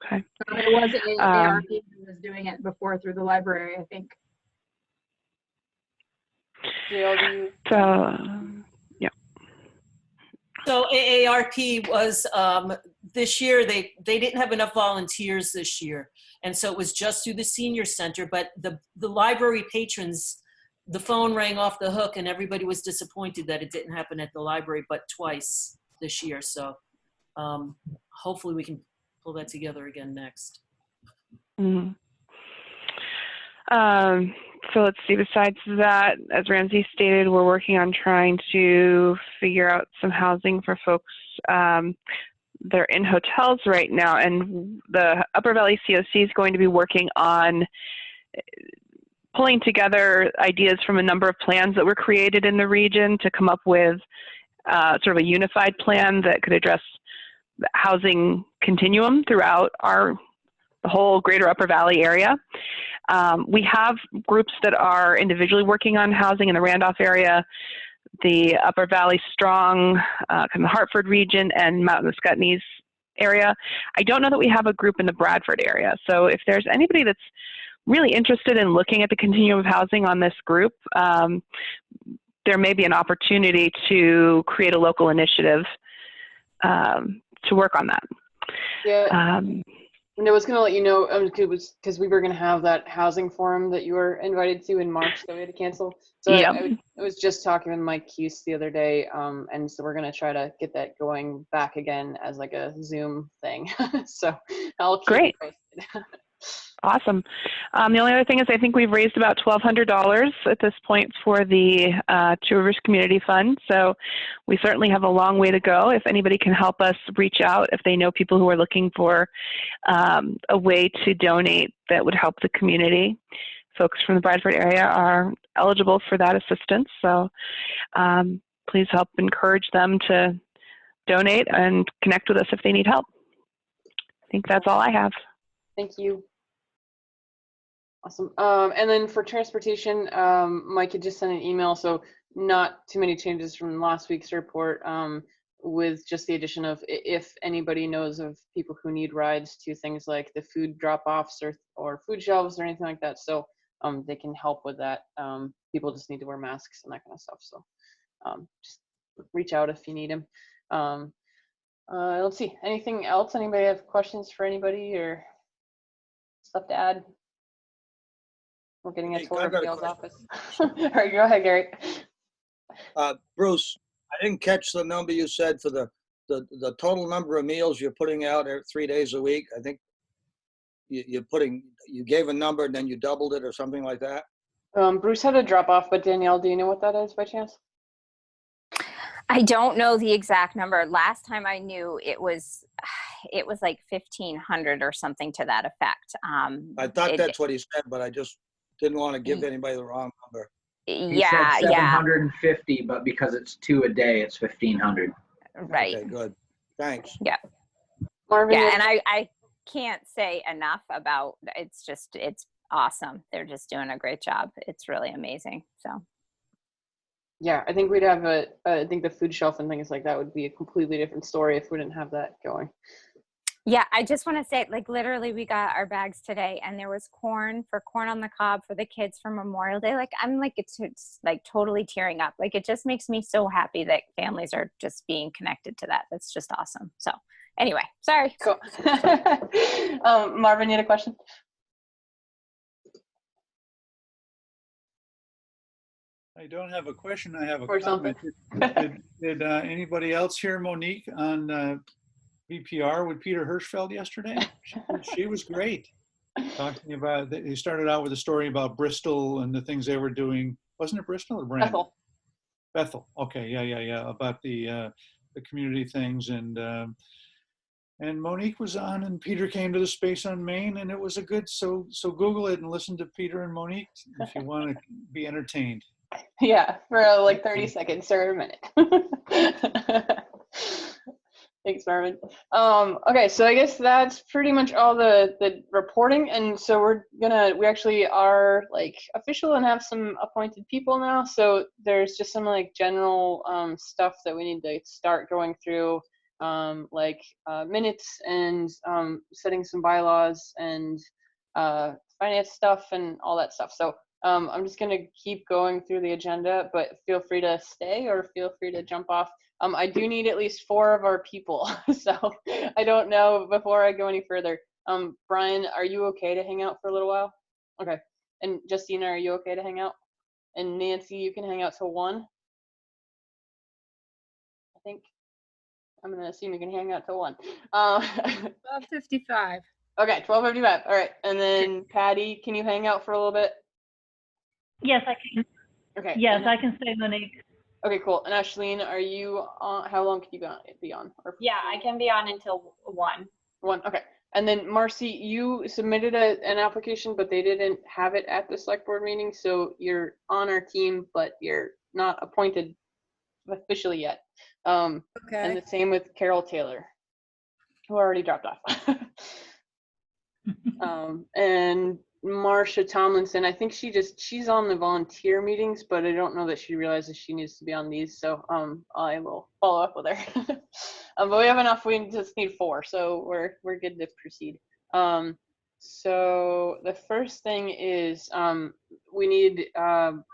Okay. There was a ARP who was doing it before through the library, I think. So, yeah. So AARP was, this year, they didn't have enough volunteers this year. And so it was just through the senior center, but the library patrons, the phone rang off the hook and everybody was disappointed that it didn't happen at the library, but twice this year. So hopefully we can pull that together again next. Mm-hmm. So let's see, besides that, as Ramsey stated, we're working on trying to figure out some housing for folks. They're in hotels right now, and the Upper Valley COC is going to be working on pulling together ideas from a number of plans that were created in the region to come up with sort of a unified plan that could address the housing continuum throughout the whole greater Upper Valley area. We have groups that are individually working on housing in the Randolph area, the Upper Valley Strong, kind of the Hartford region, and Mountain Scottney's area. I don't know that we have a group in the Bradford area. So if there's anybody that's really interested in looking at the continuum of housing on this group, there may be an opportunity to create a local initiative to work on that. Yeah. And I was going to let you know, because we were going to have that housing forum that you were invited to in March that we had to cancel. So yep. I was just talking with Mike Hughes the other day, and so we're going to try to get that going back again as like a Zoom thing. So I'll keep you posted. Awesome. The only other thing is I think we've raised about $1,200 at this point for the Two Rivers Community Fund. So we certainly have a long way to go. If anybody can help us reach out, if they know people who are looking for a way to donate that would help the community, folks from the Bradford area are eligible for that assistance. So please help encourage them to donate and connect with us if they need help. I think that's all I have. Thank you. Awesome. And then for transportation, Mike had just sent an email. So not too many changes from last week's report, with just the addition of if anybody knows of people who need rides to things like the food drop-offs or food shelves or anything like that. So they can help with that. People just need to wear masks and that kind of stuff. So just reach out if you need them. Let's see, anything else? Anybody have questions for anybody or stuff to add? We're getting a tour of Gail's office. All right, go ahead, Gary. Bruce, I didn't catch the number you said for the total number of meals you're putting out 3 days a week. I think you gave a number and then you doubled it or something like that. Bruce had a drop off, but Danielle, do you know what that is by chance? I don't know the exact number. Last time I knew it was like 1,500 or something to that effect. I thought that's what he said, but I just didn't want to give anybody the wrong number. He said 750, but because it's 2 a day, it's 1,500. Right. Okay, good. Thanks. Yeah. Marvin, yeah, and I can't say enough about it's awesome. They're just doing a great job. It's really amazing. So. Yeah, I think we'd have I think the food shelf and things like that would be a completely different story if we didn't have that going. Yeah, I just want to say, like, literally we got our bags today and there was corn on the cob for the kids for Memorial Day. Like, I'm like, it's like totally tearing up. Like, it just makes me so happy that families are just being connected to that. That's just awesome. So anyway, sorry. Cool. Marvin, you had a question? I don't have a question. I have a comment. Did anybody else hear Monique on VPR with Peter Hirschfeld yesterday? She was great. Talking about, he started out with a story about Bristol and the things they were doing. Wasn't it Bristol or Brandon? Bethel. Okay, yeah. About the community things, and Monique was on, and Peter came to the Space on Main, and it was a good. So Google it and listen to Peter and Monique if you want to be entertained. Yeah, for like 30 seconds or a minute. Thanks, Marvin. Okay, so I guess that's pretty much all the reporting, and so we actually are like official and have some appointed people now. So there's just some like general stuff that we need to start going through, like minutes and setting some bylaws and finance stuff and all that stuff. So I'm just gonna keep going through the agenda, but feel free to stay or feel free to jump off. I do need at least 4 of our people, so I don't know before I go any further. Brian, are you okay to hang out for a little while? Okay. And Justina, are you okay to hang out? And Nancy, you can hang out till 1. I think I'm gonna assume you can hang out till 1. 12:55. Okay, 12:55. All right. And then Patty, can you hang out for a little bit? Yes, I can. Okay. Yes, I can stay, Monique. Okay, cool. And Ashleen, are you on? How long can you be on? Or Yeah, I can be on until 1. 1. Okay. And then Marcy, you submitted an application, but they didn't have it at the select board meeting, so you're on our team, but you're not appointed officially yet. Okay. And the same with Carol Taylor, who already dropped off. And Marcia Tomlinson, I think she's on the volunteer meetings, but I don't know that she realizes she needs to be on these, so I will follow up with her. But we have enough, we just need 4, so we're good to proceed. So the first thing is we need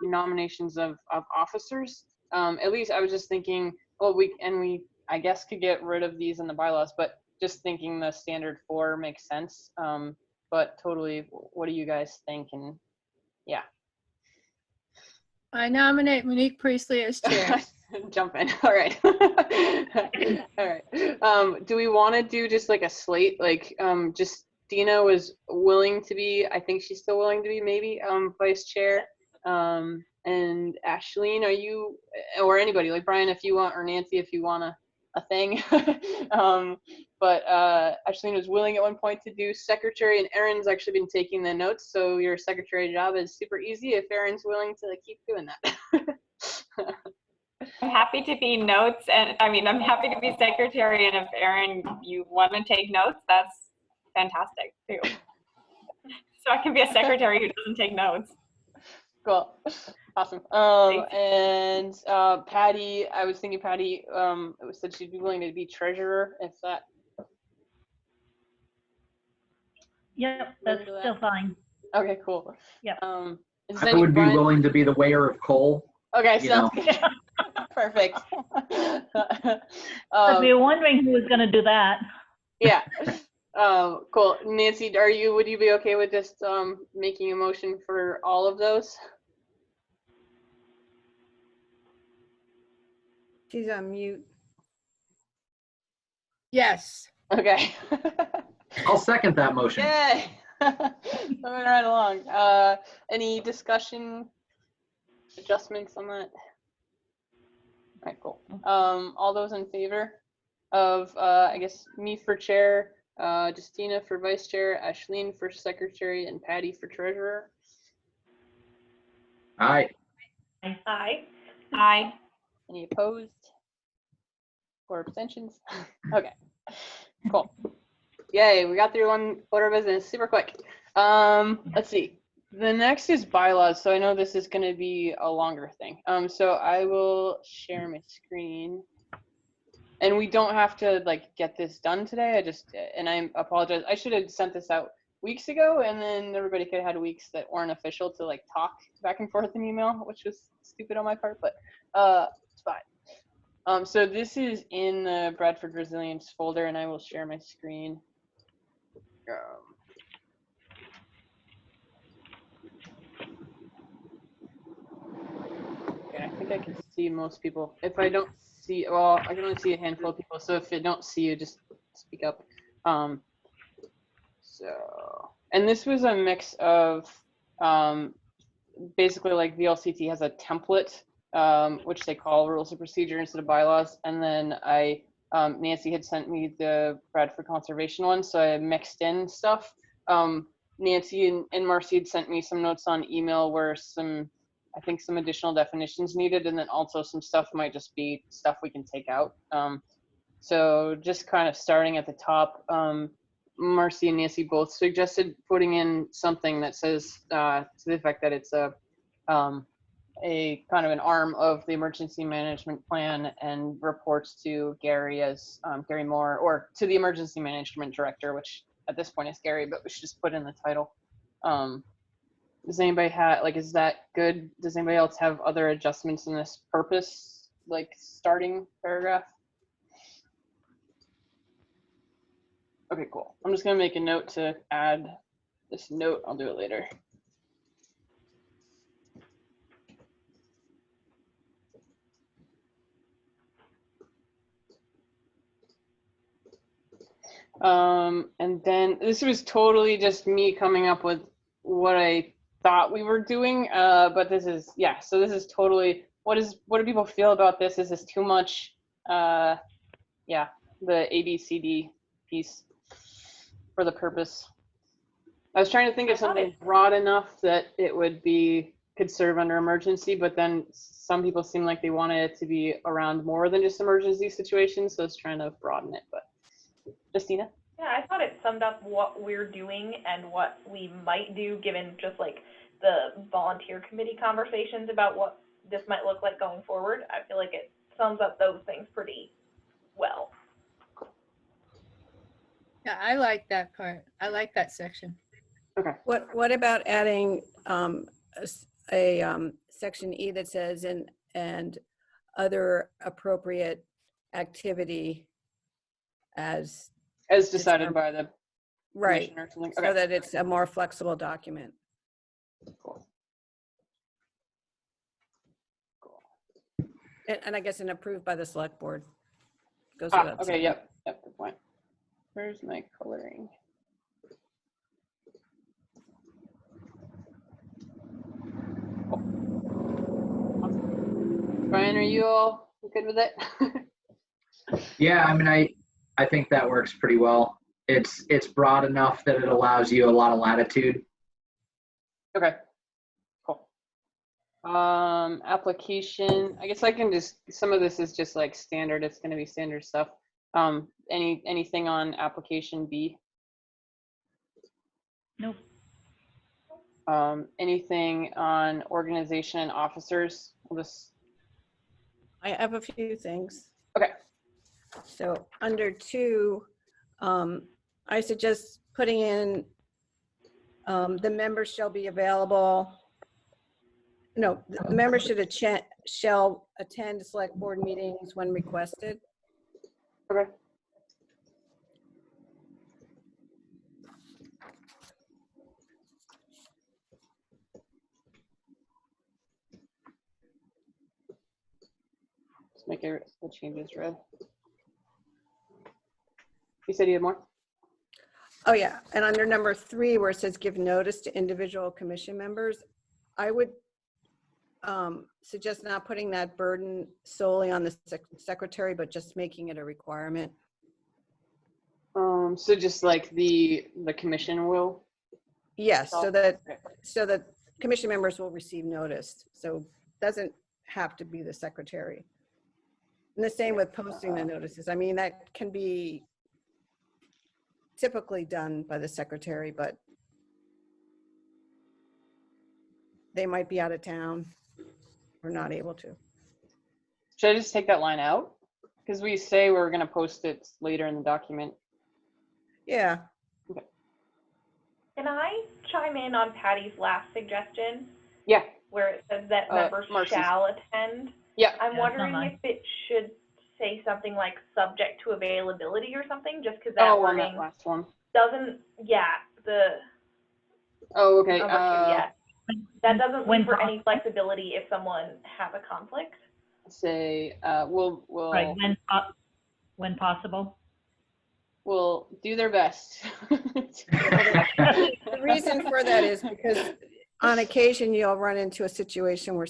nominations of officers. At least I was just thinking, well, we I guess could get rid of these in the bylaws, but just thinking the standard 4 makes sense. But totally, what do you guys think? And yeah. I nominate Monique Priestley as chair. Jump in. All right. All right. Do we want to do just like a slate? Like just Dina was willing to be, I think she's still willing to be maybe vice chair. And Ashleen, are you, or anybody, like Brian if you want, or Nancy if you want a thing. But Ashleen was willing at one point to do secretary, and Erin's actually been taking the notes, so your secretary job is super easy if Erin's willing to keep doing that. I'm happy to be notes, and I mean, I'm happy to be secretary, and if Erin, you want to take notes, that's fantastic too. So I can be a secretary who doesn't take notes. Cool. Awesome. And Patty, I was thinking Patty said she'd be willing to be treasurer if that. Yep, that's still fine. Okay, cool. Yep. I would be willing to be the weigher of coal. Okay, you sounds know. good. Perfect. If you're wondering who was going to do that. Yeah. Cool. Nancy, would you be okay with just making a motion for all of those? She's on mute. Yes. Okay. I'll second that motion. Yay. Moving right along. Any discussion, adjustments on that? All right, cool. All those in favor of, I guess, me for chair, Justina for vice chair, Ashleen for secretary, and Patty for treasurer? Aye. Aye. Aye. Any opposed or abstentions? Okay, cool. Yay, we got through one order of business super quick. Let's see. The next is bylaws. So I know this is going to be a longer thing. So I will share my screen. And we don't have to like get this done today. And I apologize. I should have sent this out weeks ago, and then everybody could have had weeks that weren't official to like talk back and forth in email, which was stupid on my part, but it's fine. So this is in the Bradford Resilience folder, and I will share my screen. Okay, I think I can see most people. If I don't see, well, I can only see a handful of people. So if I don't see you, just speak up. And this was a mix of basically like VLCT has a template, which they call rules of procedure instead of bylaws. And then Nancy had sent me the Bradford Conservation one, so I mixed in stuff. Nancy and Marcy had sent me some notes on email where I think some additional definitions needed, and then also some stuff might just be stuff we can take out. So just kind of starting at the top, Marcy and Nancy both suggested putting in something that says to the effect that it's a kind of an arm of the emergency management plan and reports to Gary as Gary Moore, or to the emergency management director, which at this point is Gary, but we should just put in the title. Does anybody have, like, is that good? Does anybody else have other adjustments in this purpose, like starting paragraph? Okay, cool. I'm just gonna make a note to add this note. I'll do it later. And then this was totally just me coming up with what I thought we were doing. But this is, yeah, so this is totally, what do people feel about this? Is this too much? Yeah, the ABCD piece for the purpose. I was trying to think of something broad enough that it could serve under emergency, but then some people seem like they wanted it to be around more than just emergency situations. So I was trying to broaden it, but Justina? Yeah, I thought it summed up what we're doing and what we might do, given just like the volunteer committee conversations about what this might look like going forward. I feel like it sums up those things pretty well. Yeah, I like that part. I like that section. Okay. What about adding a section E that says and other appropriate activity as decided by the right, or something. so that it's a more flexible document. Cool. And I guess and approved by the select board. Goes Ah, without okay, saying. yep, good point. Where's my coloring? Oh. Awesome. Brian, are you all good with it? Yeah, I mean, I think that works pretty well. It's broad enough that it allows you a lot of latitude. Okay, cool. Application, I guess I can just, some of this is just like standard, it's going to be standard stuff. Anything on application B? Nope. Anything on organization and officers? We'll just, I have a few things. okay. So under 2, I suggest putting in the members shall be available. No, the members shall attend select board meetings when requested. Okay. Let's make the changes red. You said you had more? Oh yeah, and under number 3, where it says give notice to individual commission members, I would suggest not putting that burden solely on the secretary, but just making it a requirement. So just like the commission will? Yes, so that commission members will receive notice. So it doesn't have to be the secretary. And the same with posting the notices. I mean, that can be typically done by the secretary, but they might be out of town or not able to. Should I just take that line out? Because we say we're going to post it later in the document. Yeah. Okay. Can I chime in on Patty's last suggestion? Yeah. Where it says that members shall attend? Yeah. I'm wondering if it should say something like subject to availability or something, just because that wording on that last one. doesn't, Oh, okay. That doesn't leave for any flexibility if someone has a conflict. Say, we'll Right, when possible. Will do their best. The reason for that is because on occasion you'll run into a situation where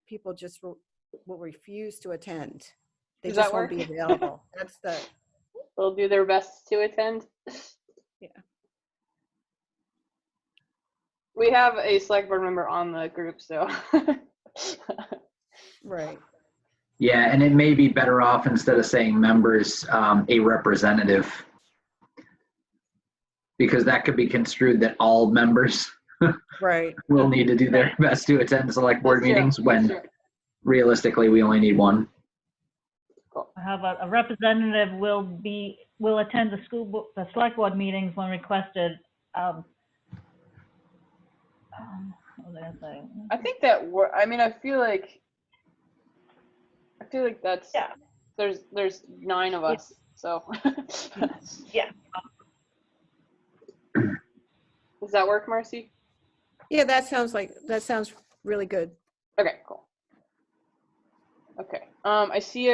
people just will refuse to attend. They Does just that won't work? be available. That's the. They'll do their best to attend. Yeah. We have a select board member on the group, so. Right. Yeah, and it may be better off, instead of saying members, a representative, because that could be construed that all members right will need to do their best to attend select board meetings when realistically we only need one. How about a representative will attend the select board meetings when requested. What was I gonna say? I think that I mean, I feel like that's there's 9 of us, so yeah. Does that work, Marcy? Yeah, that sounds really good. Okay, cool. Okay, I see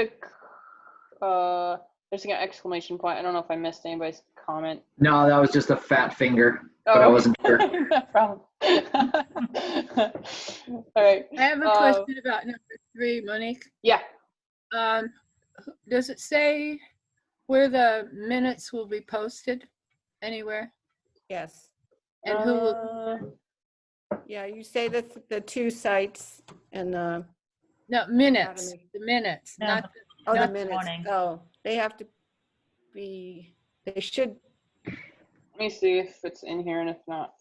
there's an exclamation point. I don't know if I missed anybody's comment. No, that was just a fat finger, Oh, but I wasn't sure. No problem. All right. I have a question about number 3, Monique. Yeah. Does it say where the minutes will be posted anywhere? Yes. And who will? Yeah, you say that the 2 sites and the. No, minutes. The minutes, No. not. Oh, not the minutes. morning. Oh, they have to be. They should. Let me see if it's in here, and if not.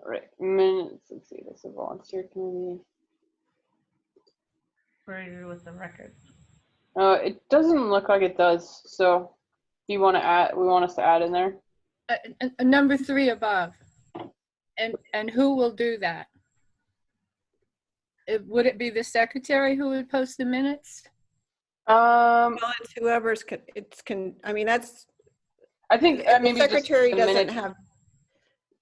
Right, minutes. Let's see. This is a volunteer committee. Where are you with the records? It doesn't look like it does. So, do you want to add? We want us to add in there. Number 3 above. And who will do that? Would it be the secretary who would post the minutes? Well, it's whoever's I mean, that's. I think the secretary doesn't have.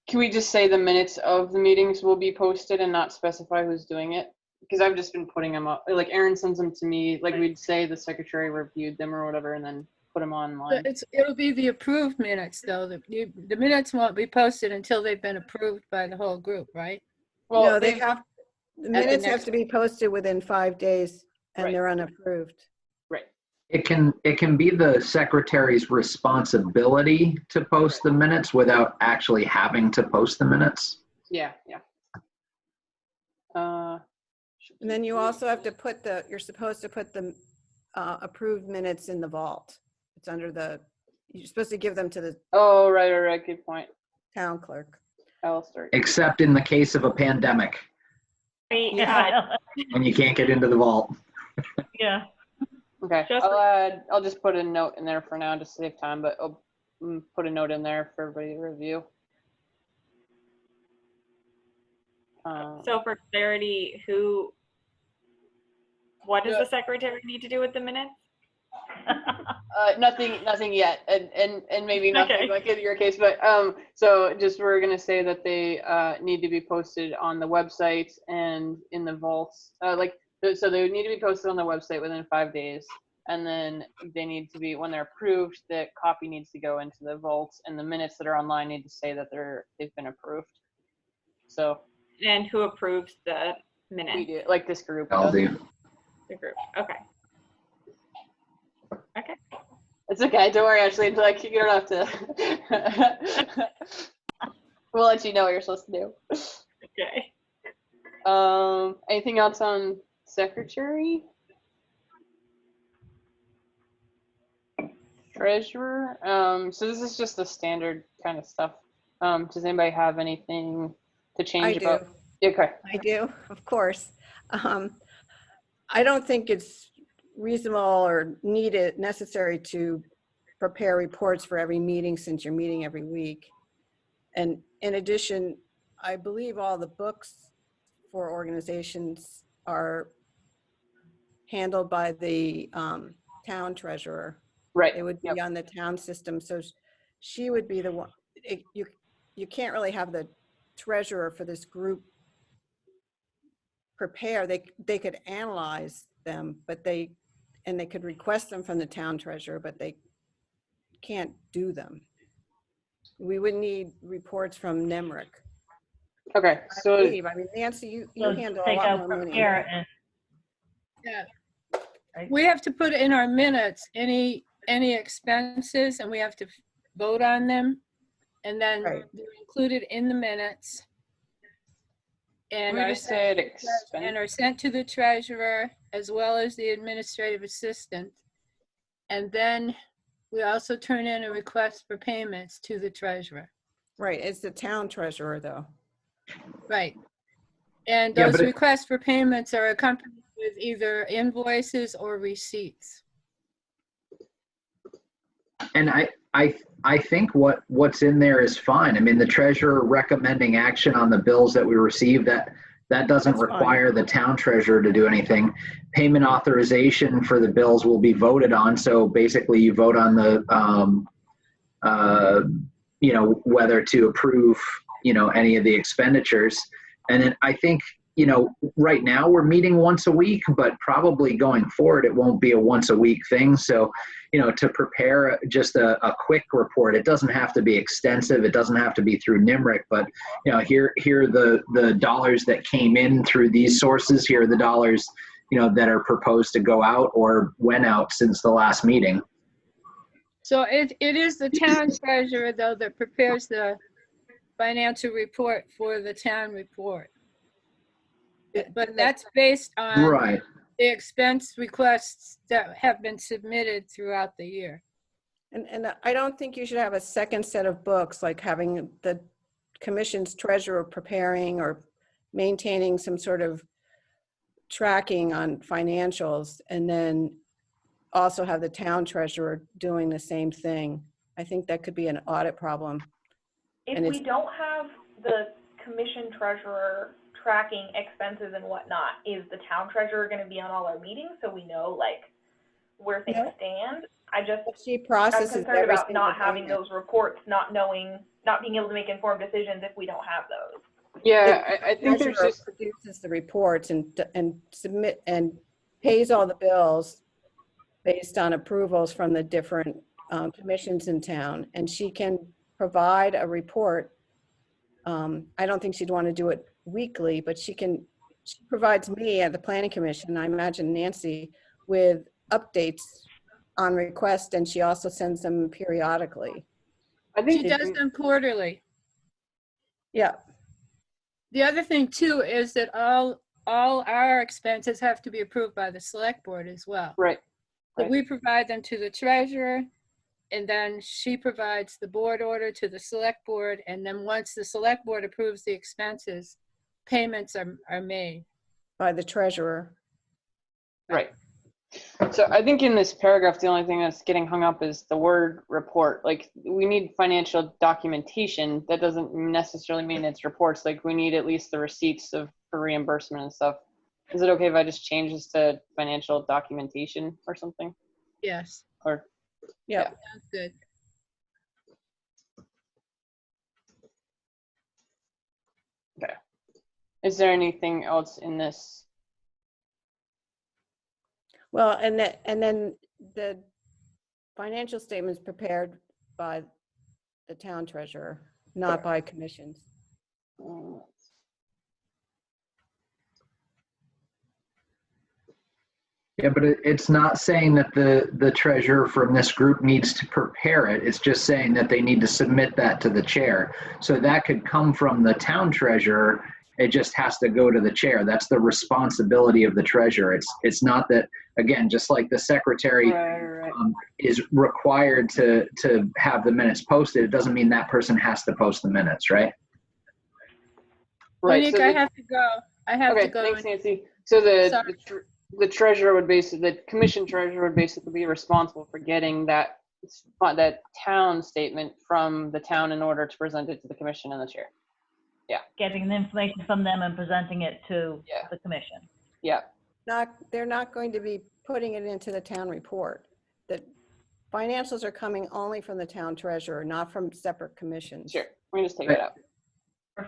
Can we just say the minutes of the meetings will be posted and not specify who's doing it? Because I've just been putting them up. Like Aaron sends them to me. Like we'd say the secretary reviewed them or whatever, and then put them online. It'll be the approved minutes, though. The minutes won't be posted until they've been approved by the whole group, right? Well, no, the minutes have to be posted within 5 days, and they're unapproved. Right. It can be the secretary's responsibility to post the minutes without actually having to post the minutes. Yeah, yeah. And then you also have to put you're supposed to put the approved minutes in the vault. It's under the You're supposed to give them to the Oh, right. Good point. town clerk. I'll start. Except in the case of a pandemic Yeah. and you can't get into the vault. Yeah. Okay, I'll just put a note in there for now to save time, but I'll put a note in there for everybody to review. So for clarity, what does the secretary need to do with the minutes? Nothing yet, and maybe nothing Okay. like in your case, but so just we're gonna say that they need to be posted on the website and in the vaults, so they need to be posted on the website within 5 days, and then they need to be, when they're approved, the copy needs to go into the vaults, and the minutes that are online need to say that they've been approved. So. And who approves the minutes? We do, like this group. I'll do. The group. Okay. Okay. It's okay. Don't worry, Ashley. Like, you don't have to. We'll let you know what you're supposed to do. Okay. Anything else on secretary? Treasurer? So this is just the standard kind of stuff. Does anybody have anything to change about? Okay. I do, of course. I don't think it's reasonable or necessary to prepare reports for every meeting since you're meeting every week. And in addition, I believe all the books for organizations are handled by the town treasurer. Right. It would be on the town system. So she would be the one. You can't really have the treasurer for this group prepare. They could analyze them, but they could request them from the town treasurer, but they can't do them. We would need reports from NEMRIC. Okay, so I mean, Nancy, you handle a lot more money. Yeah. We have to put in our minutes any expenses, and we have to vote on them, and then they're included in the minutes. And We just said are sent to the treasurer as well as the administrative assistant. And then we also turn in a request for payments to the treasurer. Right, it's the town treasurer though. Right. And those requests for payments are accompanied with either invoices or receipts. And I think what's in there is fine. I mean, the treasurer recommending action on the bills that we receive, that doesn't require the town treasurer to do anything. Payment authorization for the bills will be voted on. So basically you vote on the, whether to approve, any of the expenditures. And then I think, right now we're meeting once a week, but probably going forward, it won't be a once a week thing. So, to prepare just a quick report, it doesn't have to be extensive. It doesn't have to be through NIMRIC, but, here are the dollars that came in through these sources. Here are the dollars, that are proposed to go out or went out since the last meeting. So it is the town treasurer, though, that prepares the financial report for the town report. But that's based on the expense requests that have been submitted throughout the year. And I don't think you should have a second set of books, like having the commission's treasurer preparing or maintaining some sort of tracking on financials, and then also have the town treasurer doing the same thing. I think that could be an audit problem. If we don't have the commission treasurer tracking expenses and whatnot, is the town treasurer going to be on all our meetings so we know where things stand? I'm concerned about not having those reports, not being able to make informed decisions if we don't have those. Yeah, I think there's just produces the reports and submit and pays all the bills based on approvals from the different commissions in town, and she can provide a report. I don't think she'd want to do it weekly, but she provides me at the planning commission, I imagine Nancy, with updates on request, and she also sends them periodically. I think she does them quarterly. Yeah. The other thing too is that all our expenses have to be approved by the select board as well. Right. So we provide them to the treasurer, and then she provides the board order to the select board, and then once the select board approves the expenses, payments are made. By the treasurer. Right. So I think in this paragraph, the only thing that's getting hung up is the word report. Like, we need financial documentation. That doesn't necessarily mean it's reports. Like, we need at least the receipts for reimbursement and stuff. Is it okay if I just change this to financial documentation or something? Yes. Or yeah. Sounds good. Okay. Is there anything else in this? Well, and then the financial statements prepared by the town treasurer, not by commissions. Yeah, but it's not saying that the treasurer from this group needs to prepare it. It's just saying that they need to submit that to the chair. So that could come from the town treasurer. It just has to go to the chair. That's the responsibility of the treasurer. It's not that, again, just like the secretary is required to have the minutes posted, it doesn't mean that person has to post the minutes, right? Right. Monique, I have to go. I have to go. Thanks, Nancy. So the treasurer would basically, the commission treasurer would basically be responsible for getting that town statement from the town in order to present it to the commission and the chair. Yeah. Getting the information from them and presenting it to the commission. Yeah. They're not going to be putting it into the town report. The financials are coming only from the town treasurer, not from separate commissions. Sure. We're gonna just take it out.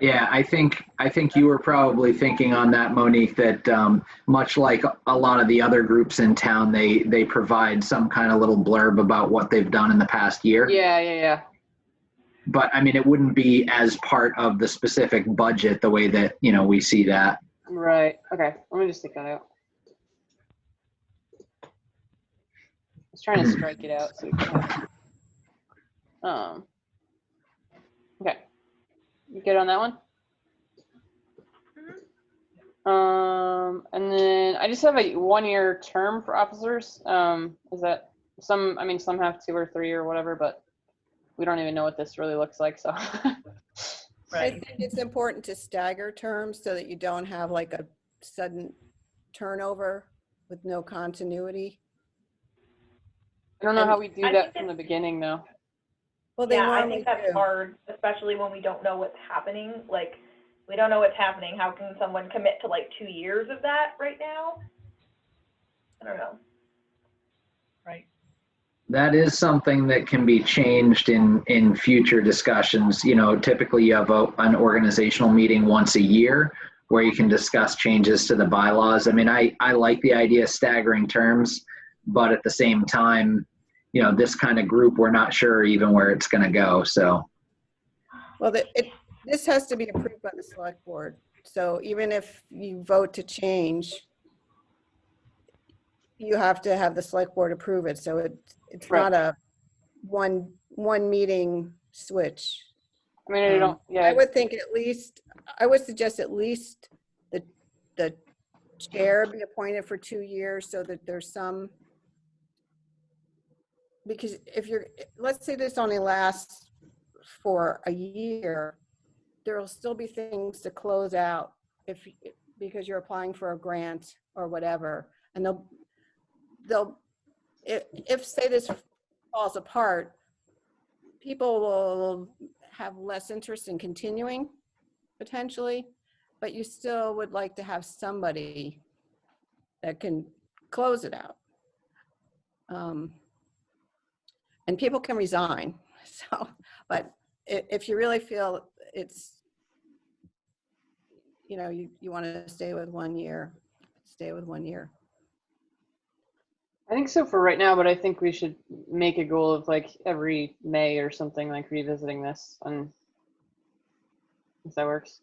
Yeah, I think you were probably thinking on that, Monique, that much like a lot of the other groups in town, they provide some kind of little blurb about what they've done in the past year. Yeah. But I mean, it wouldn't be as part of the specific budget the way that, we see that. Right. Okay. Let me just take that out. I was trying to strike it out so we can have, okay. You good on that one? And then I just have a 1-year term for officers. Is that some have 2 or 3 or whatever, but we don't even know what this really looks like, so. I think it's important to stagger terms so that you don't have like a sudden turnover with no continuity. I don't know how we do that from the beginning, though. Well, they I normally think that's do. hard, especially when we don't know what's happening. Like, we don't know what's happening. How can someone commit to like 2 years of that right now? I don't know. Right. That is something that can be changed in future discussions. Typically you have an organizational meeting once a year where you can discuss changes to the bylaws. I mean, I like the idea of staggering terms, but at the same time, this kind of group, we're not sure even where it's going to go. So, Well, this has to be approved by the select board. So even if you vote to change, you have to have the select board approve it. So it's not a one meeting switch. I mean, I don't. Yeah. I would think I would suggest at least the chair be appointed for 2 years so that there's some. Because let's say this only lasts for a year, there will still be things to close out because you're applying for a grant or whatever, and if say this falls apart, people will have less interest in continuing potentially, but you still would like to have somebody that can close it out. And people can resign. So, but if you really feel it's, you want to stay with 1 year, stay with 1 year. I think so for right now, but I think we should make a goal of like every May or something, like revisiting this, and if that works.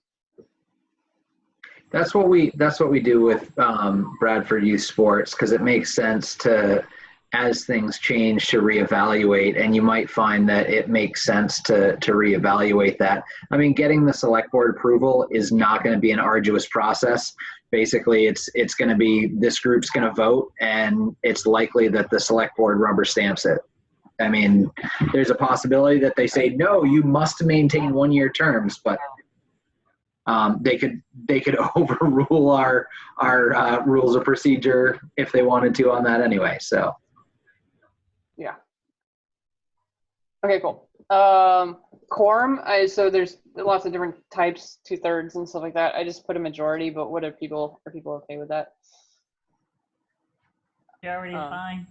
That's what we do with Bradford Youth Sports, because it makes sense to, as things change, to reevaluate, and you might find that it makes sense to reevaluate that. I mean, getting the select board approval is not going to be an arduous process. Basically, it's going to be, this group's going to vote, and it's likely that the select board rubber stamps it. I mean, there's a possibility that they say, no, you must maintain 1-year terms, but they could overrule our rules of procedure if they wanted to on that anyway. So yeah. Okay, cool. Quorum. So there's lots of different types, 2/3 and stuff like that. I just put a majority, but what are people okay with that? Majority is fine.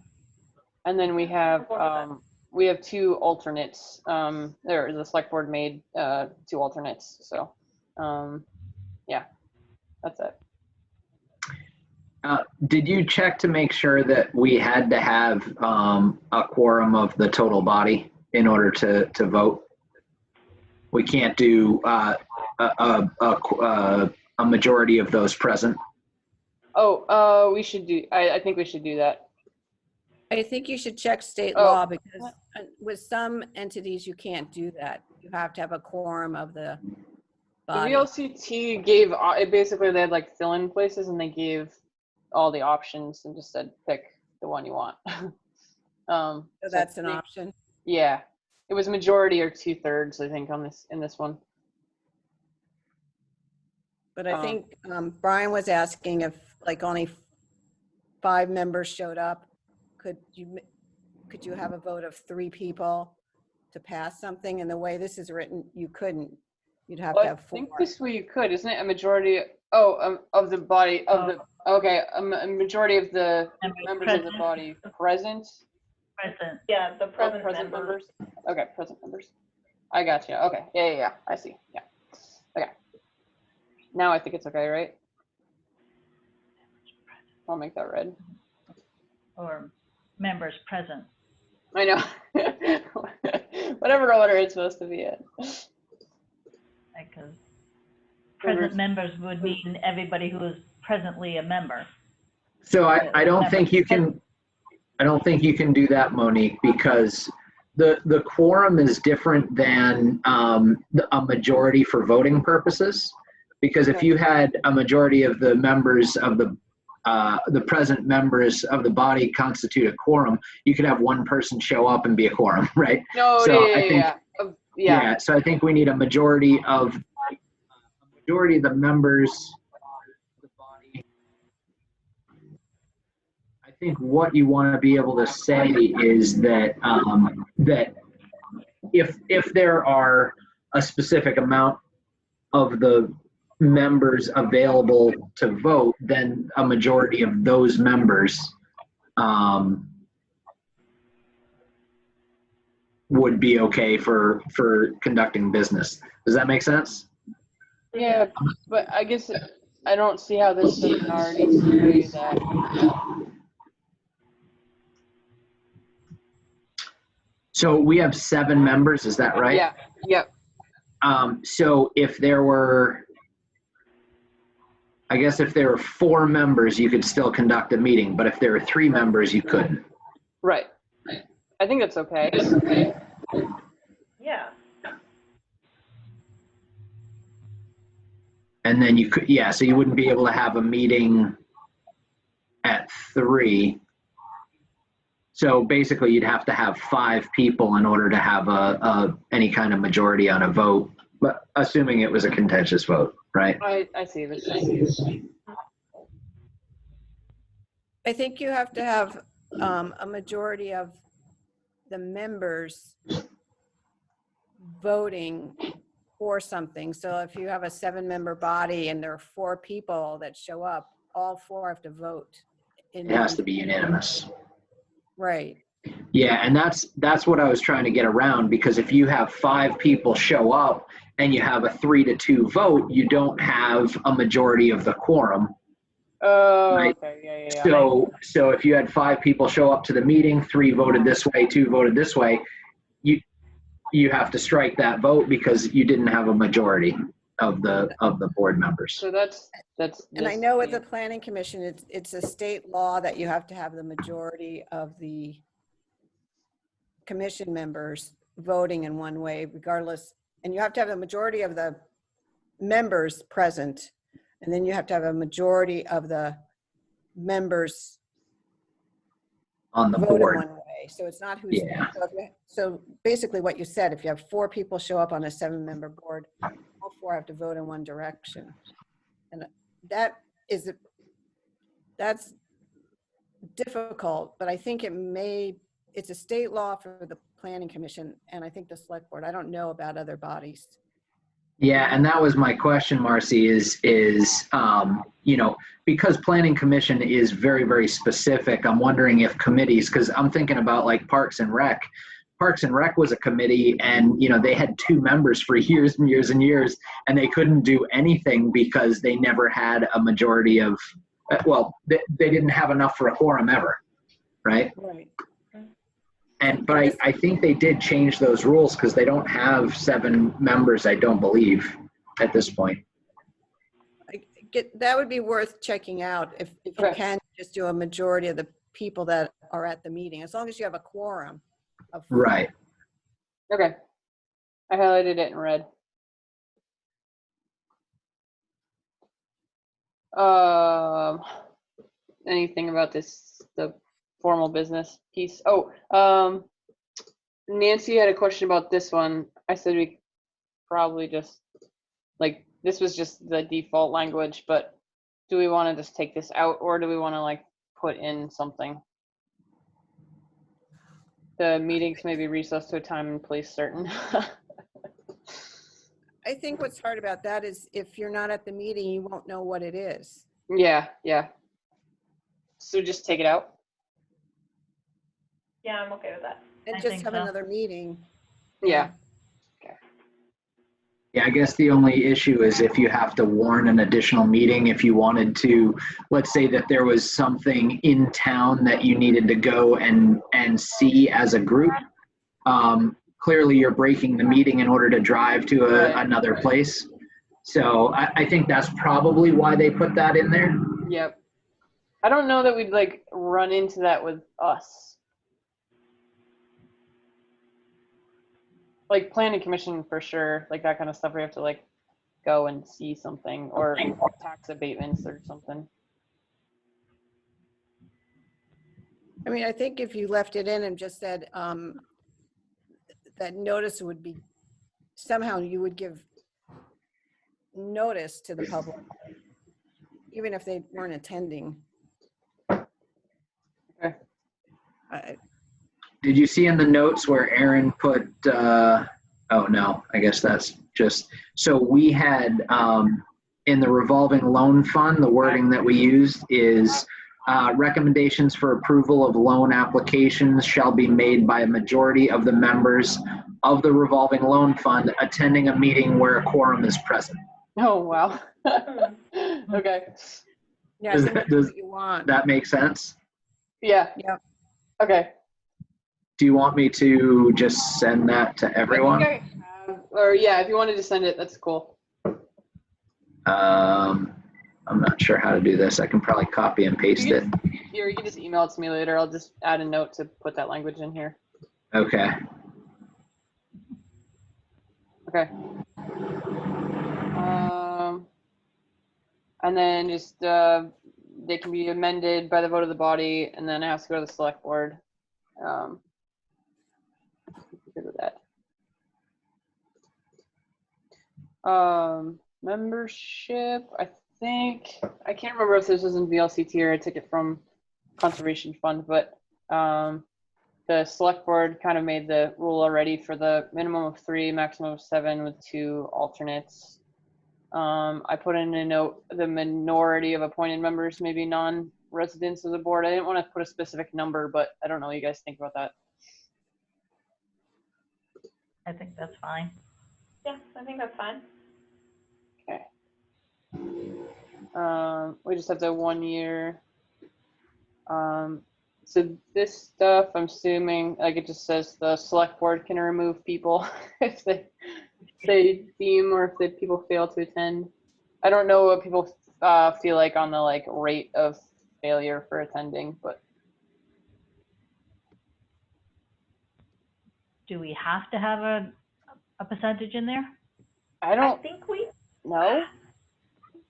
And then we have 2 alternates. There is a select board made 2 alternates. So yeah, that's it. did you check to make sure that we had to have a quorum of the total body in order to vote? We can't do a majority of those present. Oh, we should do. I think we should do that. I think you should check state law, because with some entities, you can't do that. You have to have a quorum of the body. The VLCT gave, basically they had like fill-in places and they gave all the options and just said, pick the one you want. So that's an option? Yeah. It was majority or 2/3, I think, in this one. But I think Brian was asking if like only 5 members showed up, could you have a vote of 3 people to pass something? And the way this is written, you couldn't. You'd have to have 4. I think this way you could, isn't it? A majority of the body of the a majority of the members of the body present. Present. Yeah, the present members. Okay, present members. I got you. Okay. Yeah. I see. Yeah. Okay. Now I think it's okay, right? I'll make that red. Or members present. I know. Whatever order it's supposed to be in. Because present members would mean everybody who is presently a member. So I don't think you can. I don't think you can do that, Monique, because the quorum is different than a majority for voting purposes. Because if you had a majority of the members of the present members of the body constitute a quorum, you could have one person show up and be a quorum, right? No, so yeah. So I think we need a majority of the members of the body. I think what you want to be able to say is that that if there are a specific amount of the members available to vote, then a majority of those members would be okay for conducting business. Does that make sense? Yeah, but I guess I don't see how this doesn't already say that. So we have 7 members, is that right? Yeah. Yep. So if there were, I guess if there were 4 members, you could still conduct a meeting, but if there were 3 members, you couldn't. Right. I think that's okay. Yeah. And then you could, so you wouldn't be able to have a meeting at 3. So basically you'd have to have 5 people in order to have any kind of majority on a vote, but assuming it was a contentious vote, right? I see what you're saying. I think you have to have a majority of the members voting for something. So if you have a 7-member body and there are 4 people that show up, all 4 have to vote. It has to be unanimous. Right. Yeah, and that's what I was trying to get around, because if you have 5 people show up and you have a 3-2 vote, you don't have a majority of the quorum. Right? Okay, yeah. So if you had 5 people show up to the meeting, 3 voted this way, 2 voted this way, you have to strike that vote because you didn't have a majority of the board members. So that's and I know with the planning commission, it's a state law that you have to have the majority of the commission members voting in one way, regardless, and you have to have a majority of the members present, and then you have to have a majority of the members on the vote board. in one way. way. So it's not who's, Yeah. so basically what you said, if you have 4 people show up on a 7-member board, all 4 have to vote in one direction. And that's difficult, but I think it's a state law for the planning commission, and I think the select board. I don't know about other bodies. Yeah, and that was my question, Marcy, is because planning commission is very, very specific, I'm wondering if committees, because I'm thinking about like Parks and Rec. Parks and Rec was a committee, and they had 2 members for years and years and years, and they couldn't do anything because they never had a majority of, they didn't have enough for a quorum ever, right? Right. But I think they did change those rules because they don't have 7 members, I don't believe, at this point. That would be worth checking out if you can just do a majority of the people that are at the meeting, as long as you have a quorum. Right. Okay. I highlighted it in red. Anything about the formal business piece? Nancy had a question about this one. I said we probably just, this was just the default language, but do we want to just take this out, or do we want to put in something? The meetings may be recessed to a time and place certain. I think what's hard about that is if you're not at the meeting, you won't know what it is. Yeah. So just take it out? Yeah, I'm okay with that. And just have another meeting. Yeah. Yeah, I guess the only issue is if you have to warn an additional meeting, if you wanted to, let's say that there was something in town that you needed to go and see as a group. Clearly you're breaking the meeting in order to drive to another place. So I think that's probably why they put that in there. Yep. I don't know that we'd run into that with us. Planning commission for sure, that kind of stuff where you have to go and see something, or tax abatements or something. I mean, I think if you left it in and just said that notice would be, somehow you would give notice to the public, even if they weren't attending. Okay. Did you see in the notes where Aaron put, oh no, I guess that's just, so we had in the revolving loan fund, the wording that we used is recommendations for approval of loan applications shall be made by a majority of the members of the revolving loan fund attending a meeting where a quorum is present. Oh, wow. Okay. Yeah, I think that's what you want. That make sense? Yeah. Yep. Okay. Do you want me to just send that to everyone? Or yeah, if you wanted to send it, that's cool. I'm not sure how to do this. I can probably copy and paste it. Here, you can just email it to me later. I'll just add a note to put that language in here. Okay. Okay. And then just they can be amended by the vote of the body, and then it has to go to the select board. Good with that. Membership, I can't remember if this was in VLCT or I took it from Conservation Fund, but the select board kind of made the rule already for the minimum of 3, maximum of 7 with 2 alternates. I put in a note, the minority of appointed members may be non-residents of the board. I didn't want to put a specific number, but I don't know what you guys think about that. I think that's fine. Yeah, I think that's fine. Okay. We just have the 1 year. So this stuff, I'm assuming, it just says the select board can remove people if they deem or if the people fail to attend. I don't know what people feel like on the rate of failure for attending, but. Do we have to have a percentage in there? I think we. No.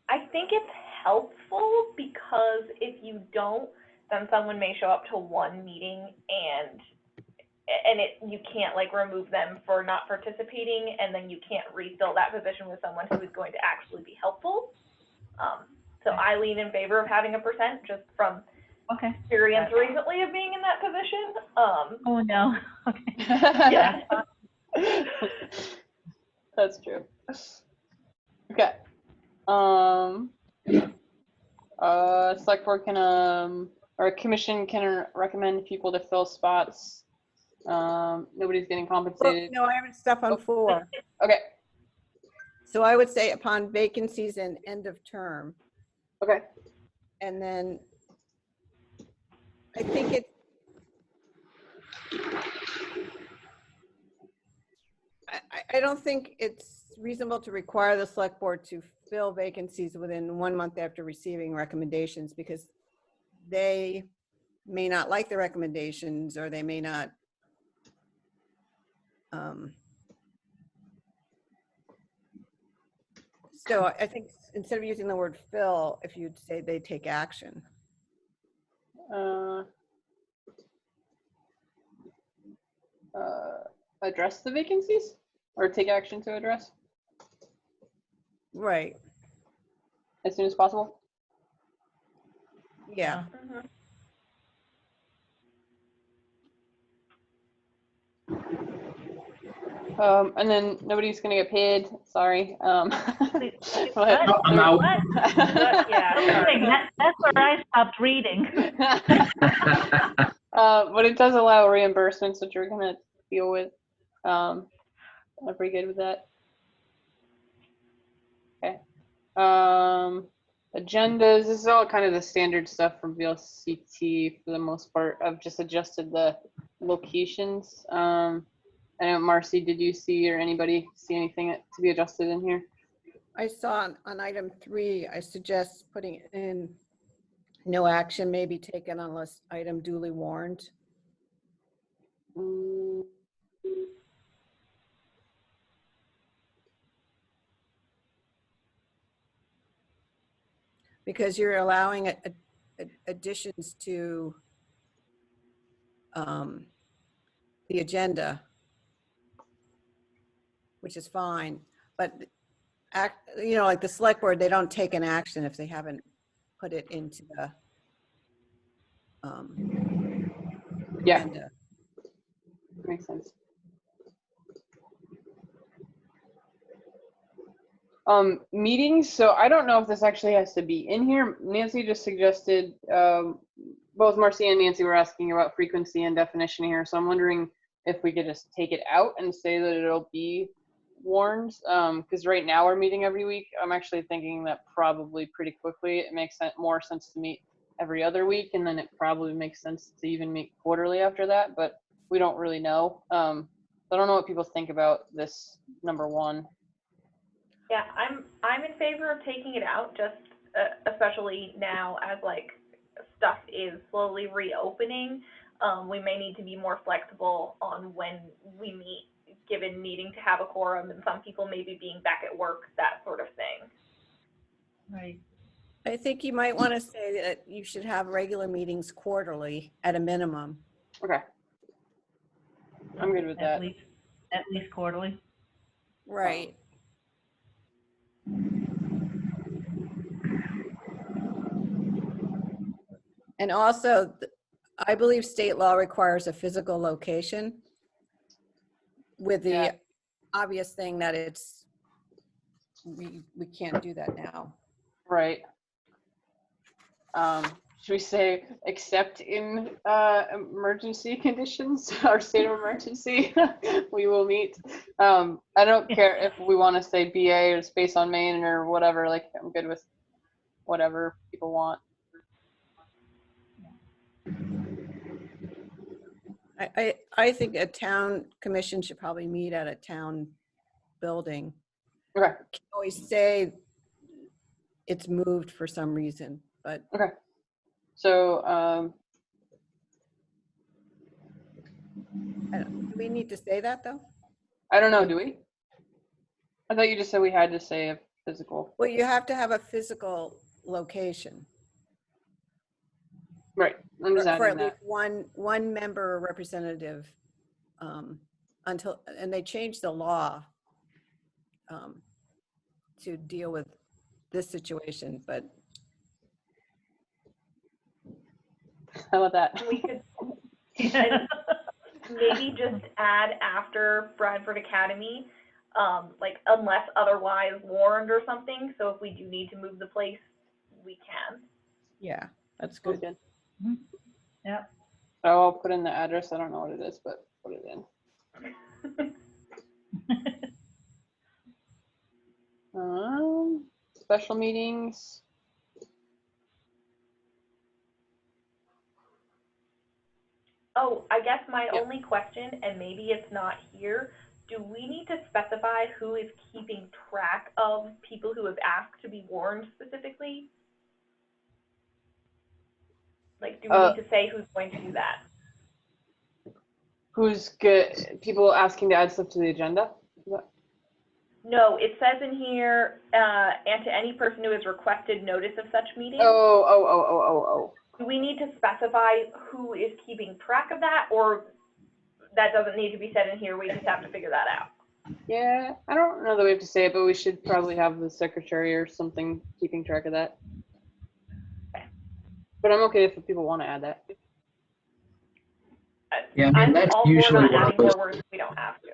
I think it's helpful because if you don't, then someone may show up to one meeting and and you can't like remove them for not participating, and then you can't refill that position with someone who is going to actually be helpful. So I lean in favor of having a percent just from experience recently of being in that position. Oh no. Okay. Yeah. That's true. Okay. Select board can or a commission can recommend people to fill spots. Nobody's getting compensated. No, I have stuff on 4. Okay. So I would say upon vacancies and end of term. Okay. And then I think I don't think it's reasonable to require the select board to fill vacancies within 1 month after receiving recommendations, because they may not like the recommendations, or they may not so I think instead of using the word fill, if you'd say they take action. Address the vacancies or take action to address? Right. As soon as possible? Yeah. And then nobody's gonna get paid. Sorry. I'm out. That's where I stopped reading. But it does allow reimbursements, which we're gonna deal with. I'm pretty good with that. Okay. Agendas. This is all kind of the standard stuff from VLCT for the most part. I've just adjusted the locations. I know, Marcy, did you see or anybody see anything to be adjusted in here? I saw on item 3, I suggest putting in no action may be taken unless item duly warned. Because you're allowing additions to the agenda, which is fine, but like the select board, they don't take an action if they haven't put it into the agenda. Makes sense. Meetings. So I don't know if this actually has to be in here. Nancy just suggested, both Marcy and Nancy were asking about frequency and definition here. So I'm wondering if we could just take it out and say that it'll be warned. Because right now we're meeting every week. I'm actually thinking that probably pretty quickly it makes more sense to meet every other week, and then it probably makes sense to even meet quarterly after that. But we don't really know. I don't know what people think about this number 1. Yeah, I'm in favor of taking it out, just especially now as like stuff is slowly reopening. We may need to be more flexible on when we meet, given needing to have a quorum and some people maybe being back at work, that sort of thing. Right. I think you might want to say that you should have regular meetings quarterly at a minimum. Okay. I'm good with that. At least quarterly. Right. And also, I believe state law requires a physical location, with the obvious thing that we can't do that now. Right. Should we say except in emergency conditions or state of emergency, we will meet? I don't care if we want to say BA or Space on Main or whatever. Like, I'm good with whatever people want. I think a town commission should probably meet at a town building. Okay. Can't always say it's moved for some reason, but okay. So do we need to say that though? I don't know. Do we? I thought you just said we had to say a physical. Well, you have to have a physical location. Right. I'm just for adding at that. least one member or representative until, and they changed the law to deal with this situation, but how about that? We could and maybe just add after Bradford Academy, like unless otherwise warned or something. So if we do need to move the place, we can. yeah, that's good. Good. Yeah. Oh, I'll put in the address. I don't know what it is, but put it in. Special meetings. Oh, I guess my only question, and maybe it's not here, do we need to specify who is keeping track of people who have asked to be warned specifically? Like, do we need to say who's going to do that? Who's good? People asking to add stuff to the agenda? No, it says in here, and to any person who has requested notice of such meeting. Oh. Do we need to specify who is keeping track of that, or that doesn't need to be said in here, we just have to figure that out? Yeah, I don't know that we have to say it, but we should probably have the secretary or something keeping track of that. But I'm okay if people want to add that. Yeah, I mean, that's usually one of those. More words if we don't have to.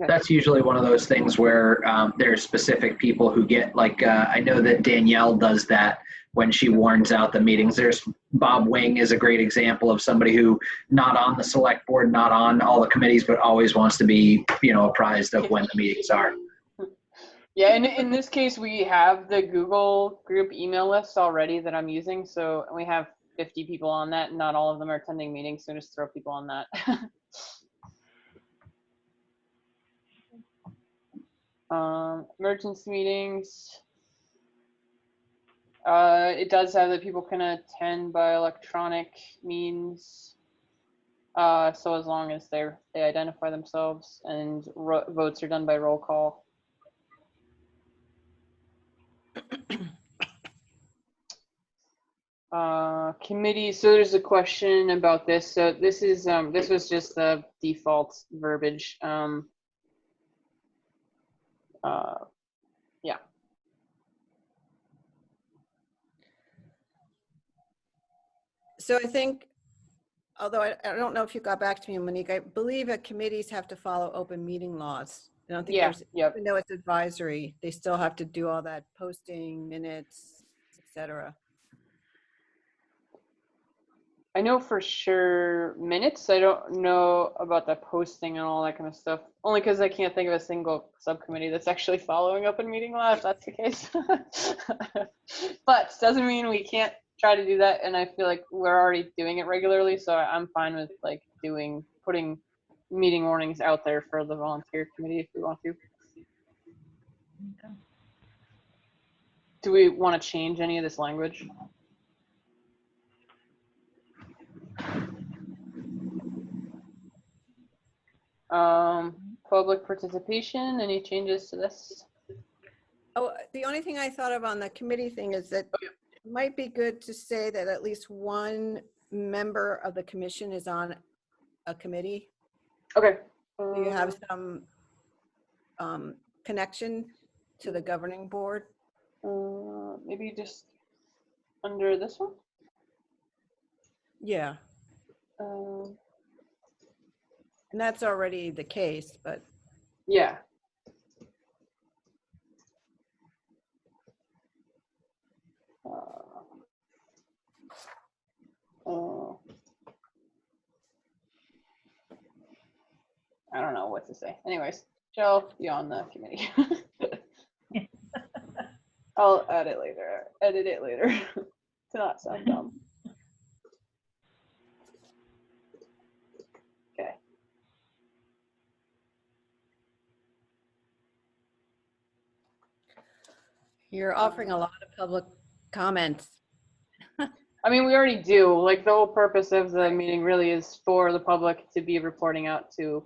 That's usually one of those things where there's specific people who get, like, I know that Danielle does that when she warns out the meetings. There's Bob Wing is a great example of somebody who not on the select board, not on all the committees, but always wants to be, apprised of when the meetings are. Yeah, and in this case, we have the Google group email list already that I'm using. So we have 50 people on that, and not all of them are attending meetings. So just throw people on that. Emergency meetings. It does have that people can attend by electronic means. So as long as they identify themselves and votes are done by roll call. Committee. So there's a question about this. So this is this was just the default verbiage. Yeah. So I think, although I don't know if you got back to me, Monique, I believe that committees have to follow open meeting laws. I don't think there's, even though it's advisory, they still have to do all that posting, minutes, etc. I know for sure minutes. I don't know about the posting and all that kind of stuff. Only because I can't think of a single subcommittee that's actually following open meeting law, if that's the case. But doesn't mean we can't try to do that. And I feel like we're already doing it regularly, so I'm fine with like putting meeting warnings out there for the volunteer committee if we want to. Okay. Do we want to change any of this language? Public participation, any changes to this? Oh, the only thing I thought of on the committee thing is that it might be good to say that at least one member of the commission is on a committee. Okay. Do you have some connection to the governing board? Maybe just under this one? Yeah. And that's already the case, but. Yeah. I don't know what to say. Anyways, shall be on the committee. I'll edit it later to not sound dumb. Okay. You're offering a lot of public comments. I mean, we already do. Like, the whole purpose of the meeting really is for the public to be reporting out to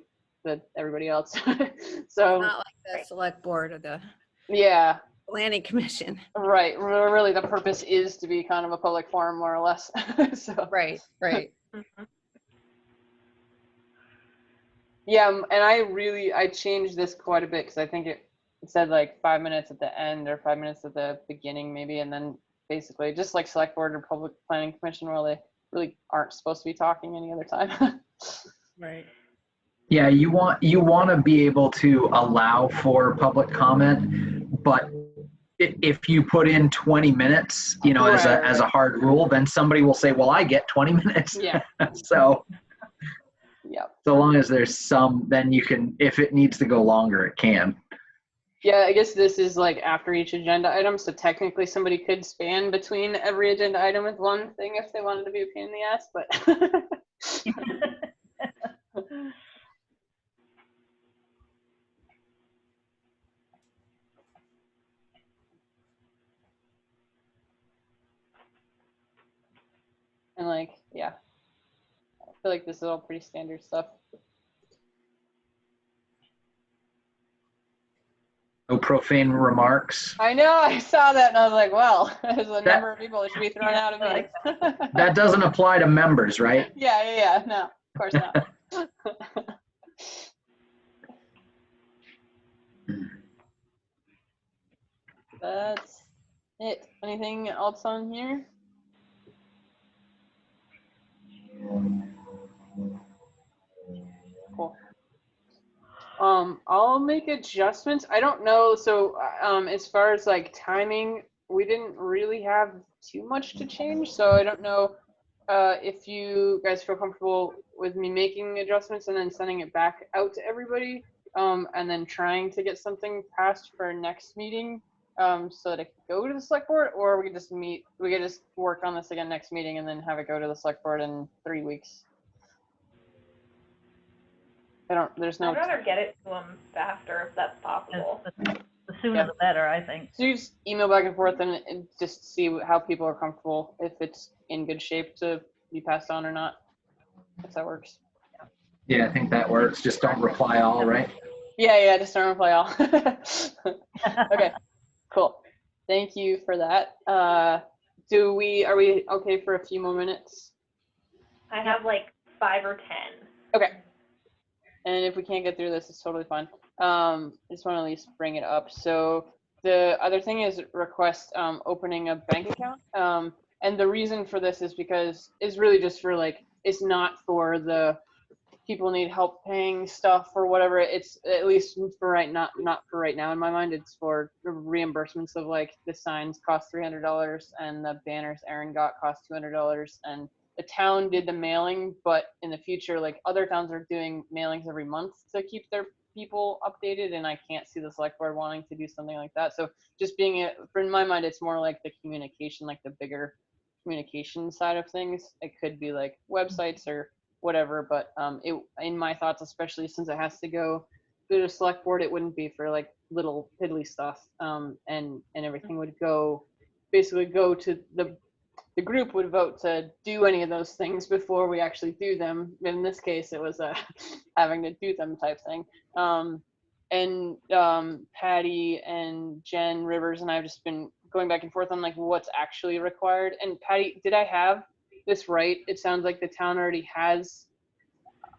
everybody else. So not like the select board or the planning commission. Right. Really, the purpose is to be kind of a public forum, more or less. So. Right. Mm-hmm. Yeah, and I changed this quite a bit because I think it said like 5 minutes at the end or 5 minutes at the beginning maybe, and then basically just like select board or public planning commission where they really aren't supposed to be talking any other time. Right. Yeah, you want to be able to allow for public comment, but if you put in 20 minutes, you know, as a hard rule, then somebody will say, well, I get 20 minutes. Yeah. So yeah. So long as there's some, then you can, if it needs to go longer, it can. Yeah, I guess this is like after each agenda item, so technically somebody could span between every agenda item with one thing if they wanted to be a pain in the ass, but and like, yeah, I feel like this is all pretty standard stuff. No profane remarks. I know, I saw that and I was like, well, there's a number of people that should be thrown out of me. That doesn't apply to members, right? Yeah, no, of course not. That's it. Anything else on here? Cool. I'll make adjustments. I don't know. So, as far as like timing, we didn't really have too much to change. So I don't know if you guys feel comfortable with me making adjustments and then sending it back out to everybody, and then trying to get something passed for next meeting, so that it can go to the select board, or we could just work on this again next meeting and then have it go to the select board in 3 weeks. There's no. I'd rather get it to them faster if that's possible. The sooner the better, I think. So you just email back and forth and just see how people are comfortable, if it's in good shape to be passed on or not, if that works. Yeah, I think that works. Just don't reply all, right? Yeah, just don't reply all. Okay, cool. Thank you for that. Are we okay for a few more minutes? I have like 5 or 10. Okay. And if we can't get through this, it's totally fine. I just want to at least bring it up. So the other thing is request opening a bank account. And the reason for this is because it's really just for like, it's not for the people need help paying stuff or whatever. It's at least for right, not for right now in my mind. It's for reimbursements of like the signs cost $300 and the banners Aaron got cost $200, and the town did the mailing, but in the future, like other towns are doing mailings every month to keep their people updated, and I can't see the select board wanting to do something like that. So just in my mind, it's more like the communication, like the bigger communication side of things. It could be like websites or whatever, but in my thoughts, especially since it has to go to the select board, it wouldn't be for like little piddly stuff, and everything would basically go to the group would vote to do any of those things before we actually do them. In this case, it was a having to do them type thing. And Patty and Jen Rivers and I have just been going back and forth on like what's actually required. And Patty, did I have this right? It sounds like the town already has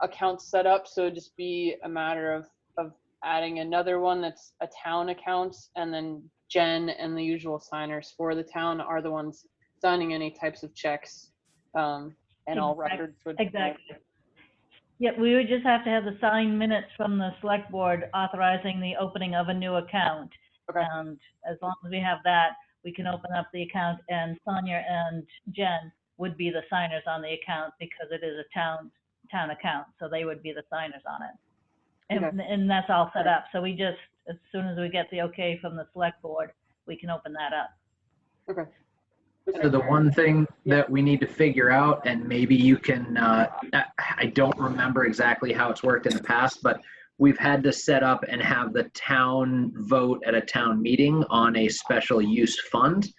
accounts set up, so it'd just be a matter of adding another one that's a town account, and then Jen and the usual signers for the town are the ones signing any types of checks, and all records would. Exactly. Yeah, we would just have to have the signed minutes from the select board authorizing the opening of a new account. Okay. And as long as we have that, we can open up the account, and Sonia and Jen would be the signers on the account because it is a town account, so they would be the signers on it. And, Okay. and that's all set up. So we just, as soon as we get the okay from the select board, we can open that up. Okay. So the one thing that we need to figure out, and maybe you can, I don't remember exactly how it's worked in the past, but we've had to set up and have the town vote at a town meeting on a special use fund.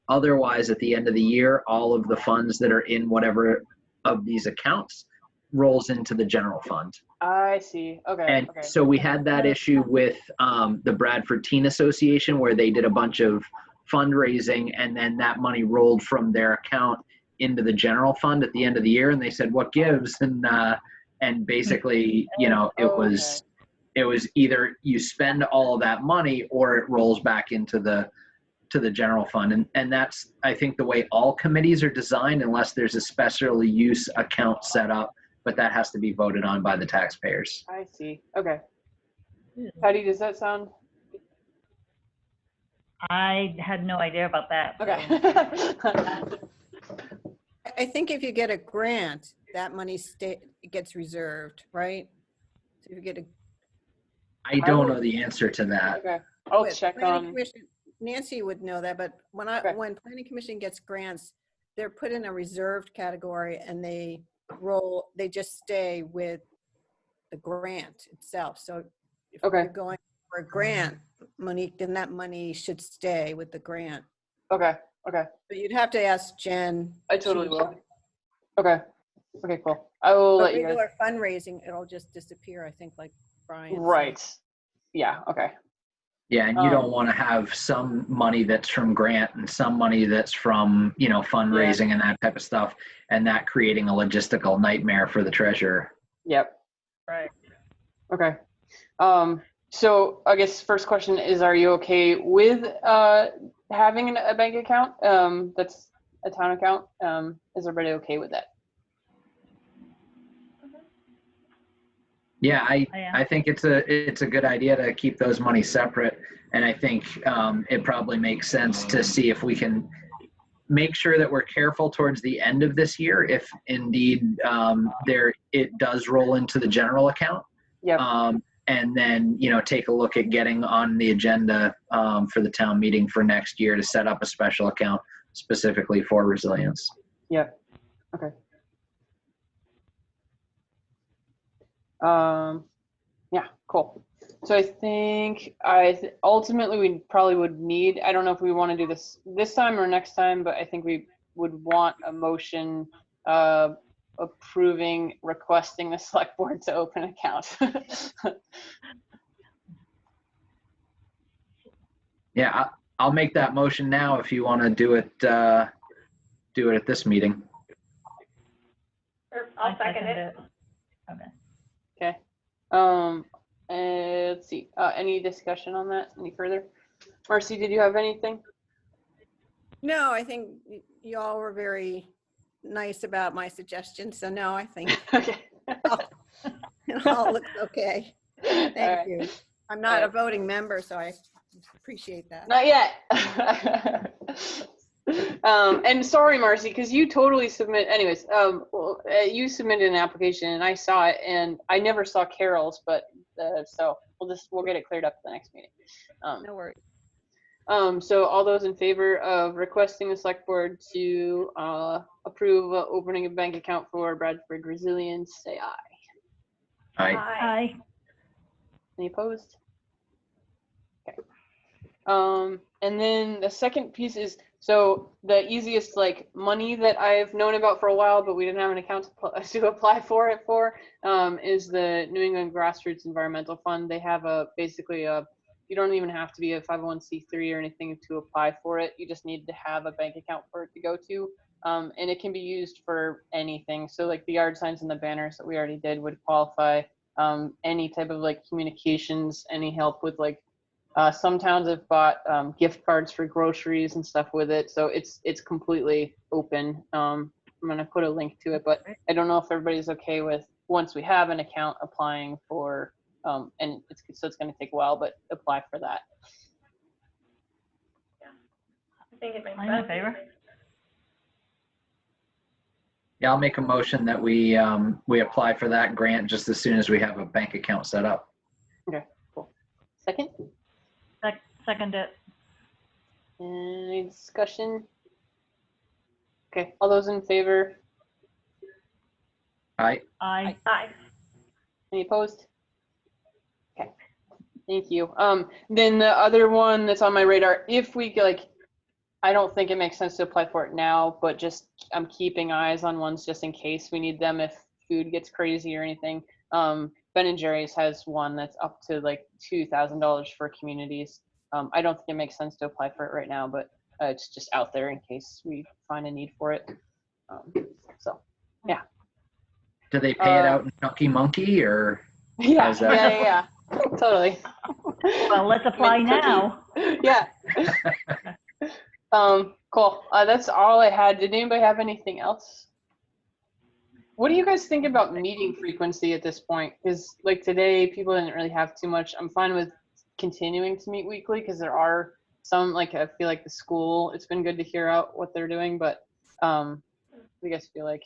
Otherwise, at the end of the year, all of the funds that are in whatever of these accounts rolls into the general fund. I see. Okay. And okay. so we had that issue with the Bradford Teen Association, where they did a bunch of fundraising, and then that money rolled from their account into the general fund at the end of the year, and they said, what gives? And And basically, you know, it was either you spend all of that money or it rolls back into the general fund. And that's, I think, the way all committees are designed, unless there's a special use account set up, but that has to be voted on by the taxpayers. I see. Okay. Patty, does that sound? I had no idea about that. Okay. I think if you get a grant, that money gets reserved, right? So if you get a. I don't know the answer to that. Okay. I'll with check planning on. commission, Nancy would know that, but when when planning commission gets grants, they're put in a reserved category and they just stay with the grant itself. So if you're going for a grant, Monique, then that money should stay with the grant. Okay. Okay. But you'd have to ask Jen. I totally will. Okay. Okay, cool. I will let you guys. Regular fundraising, it'll just disappear, I think, like Brian said. Right. Yeah, okay. Yeah, and you don't want to have some money that's from grant and some money that's from, you know, fundraising and that type of stuff, and that creating a logistical nightmare for the treasurer. Yep. Right. Okay. So I guess first question is, are you okay with having a bank account that's a town account? Is everybody okay with that? Yeah, I think it's a good idea to keep those monies separate, and I think it probably makes sense to see if we can make sure that we're careful towards the end of this year, if indeed it does roll into the general account. Yep. And then, you know, take a look at getting on the agenda for the town meeting for next year to set up a special account specifically for resilience. Yep. Okay. Yeah, cool. So I think ultimately we probably would need, I don't know if we want to do this time or next time, but I think we would want a motion requesting the select board to open accounts. Yeah, I'll make that motion now if you want to do it at this meeting. I'll second it. Okay. Let's see. Any discussion on that? Any further? Marcy, did you have anything? No, I think you all were very nice about my suggestion. So no, I think it all looks okay. Thank you. I'm not a voting member, so I appreciate that. Not yet. And sorry, Marcy, because you totally submit. Anyways, you submitted an application and I saw it, and I never saw Carol's, but so we'll get it cleared up at the next meeting. No worries. So all those in favor of requesting the select board to approve opening a bank account for Bradford Resilience, say aye. Aye. Aye. Any opposed? Okay. And then the second piece is, so the easiest like money that I've known about for a while, but we didn't have an account to apply for it is the New England Grassroots Environmental Fund. They have basically you don't even have to be a 501c3 or anything to apply for it. You just need to have a bank account for it to go to. And it can be used for anything. So like the yard signs and the banners that we already did would qualify. Any type of like communications, any help with like, some towns have bought gift cards for groceries and stuff with it. So it's completely open. I'm gonna put a link to it, but I don't know if everybody's okay with, once we have an account, applying for, and it's gonna take a while, but apply for that. Yeah, I think it makes I'm sense. in favor. Yeah, I'll make a motion that we apply for that grant just as soon as we have a bank account set up. Okay, cool. Second? Second it. Any discussion? Okay, all those in favor? Aye. Aye. Aye. Any opposed? Okay, thank you. Then the other one that's on my radar, if we I don't think it makes sense to apply for it now, but just I'm keeping eyes on ones just in case we need them if food gets crazy or anything. Ben & Jerry's has one that's up to like $2,000 for communities. I don't think it makes sense to apply for it right now, but it's just out there in case we find a need for it. So, yeah. Do they pay it out in Chunky Monkey or? Yeah, how's that? yeah, totally. Well, let's apply Mint now. cookie. Yeah. Cool. That's all I had. Did anybody have anything else? What do you guys think about meeting frequency at this point? Because like today, people didn't really have too much. I'm fine with continuing to meet weekly because there are some, like I feel like the school, it's been good to hear out what they're doing, but what do you guys feel like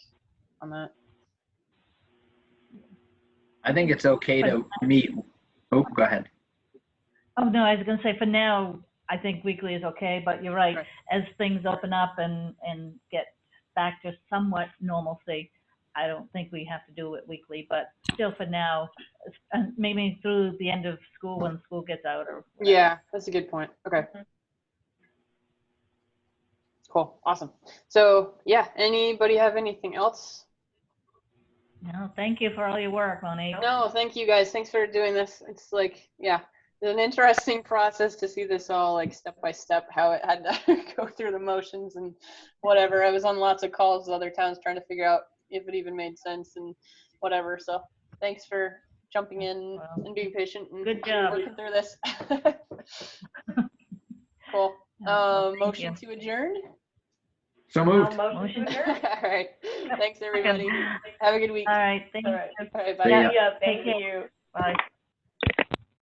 on that? I think it's okay to meet. Oh, go ahead. Oh, no, I was going to say for now, I think weekly is okay, but you're right. As things open up and get back to somewhat normalcy, I don't think we have to do it weekly, but still for now, maybe through the end of school when school gets out or whatever. Yeah, that's a good point. Okay. Cool. Awesome. So yeah, anybody have anything else? No, thank you for all your work, Monique. No, thank you guys. Thanks for doing this. It's like, yeah, it's an interesting process to see this all like step by step, how it had to go through the motions and whatever. I was on lots of calls with other towns trying to figure out if it even made sense and whatever. So thanks for jumping in and being patient and Good job. working through this. Cool. Motion to adjourn? So moved. Motion to adjourn. All right. Thanks everybody. Have a good week. All right. Thank you. All right. Bye. See ya. Yeah, thank Take care. you. Bye.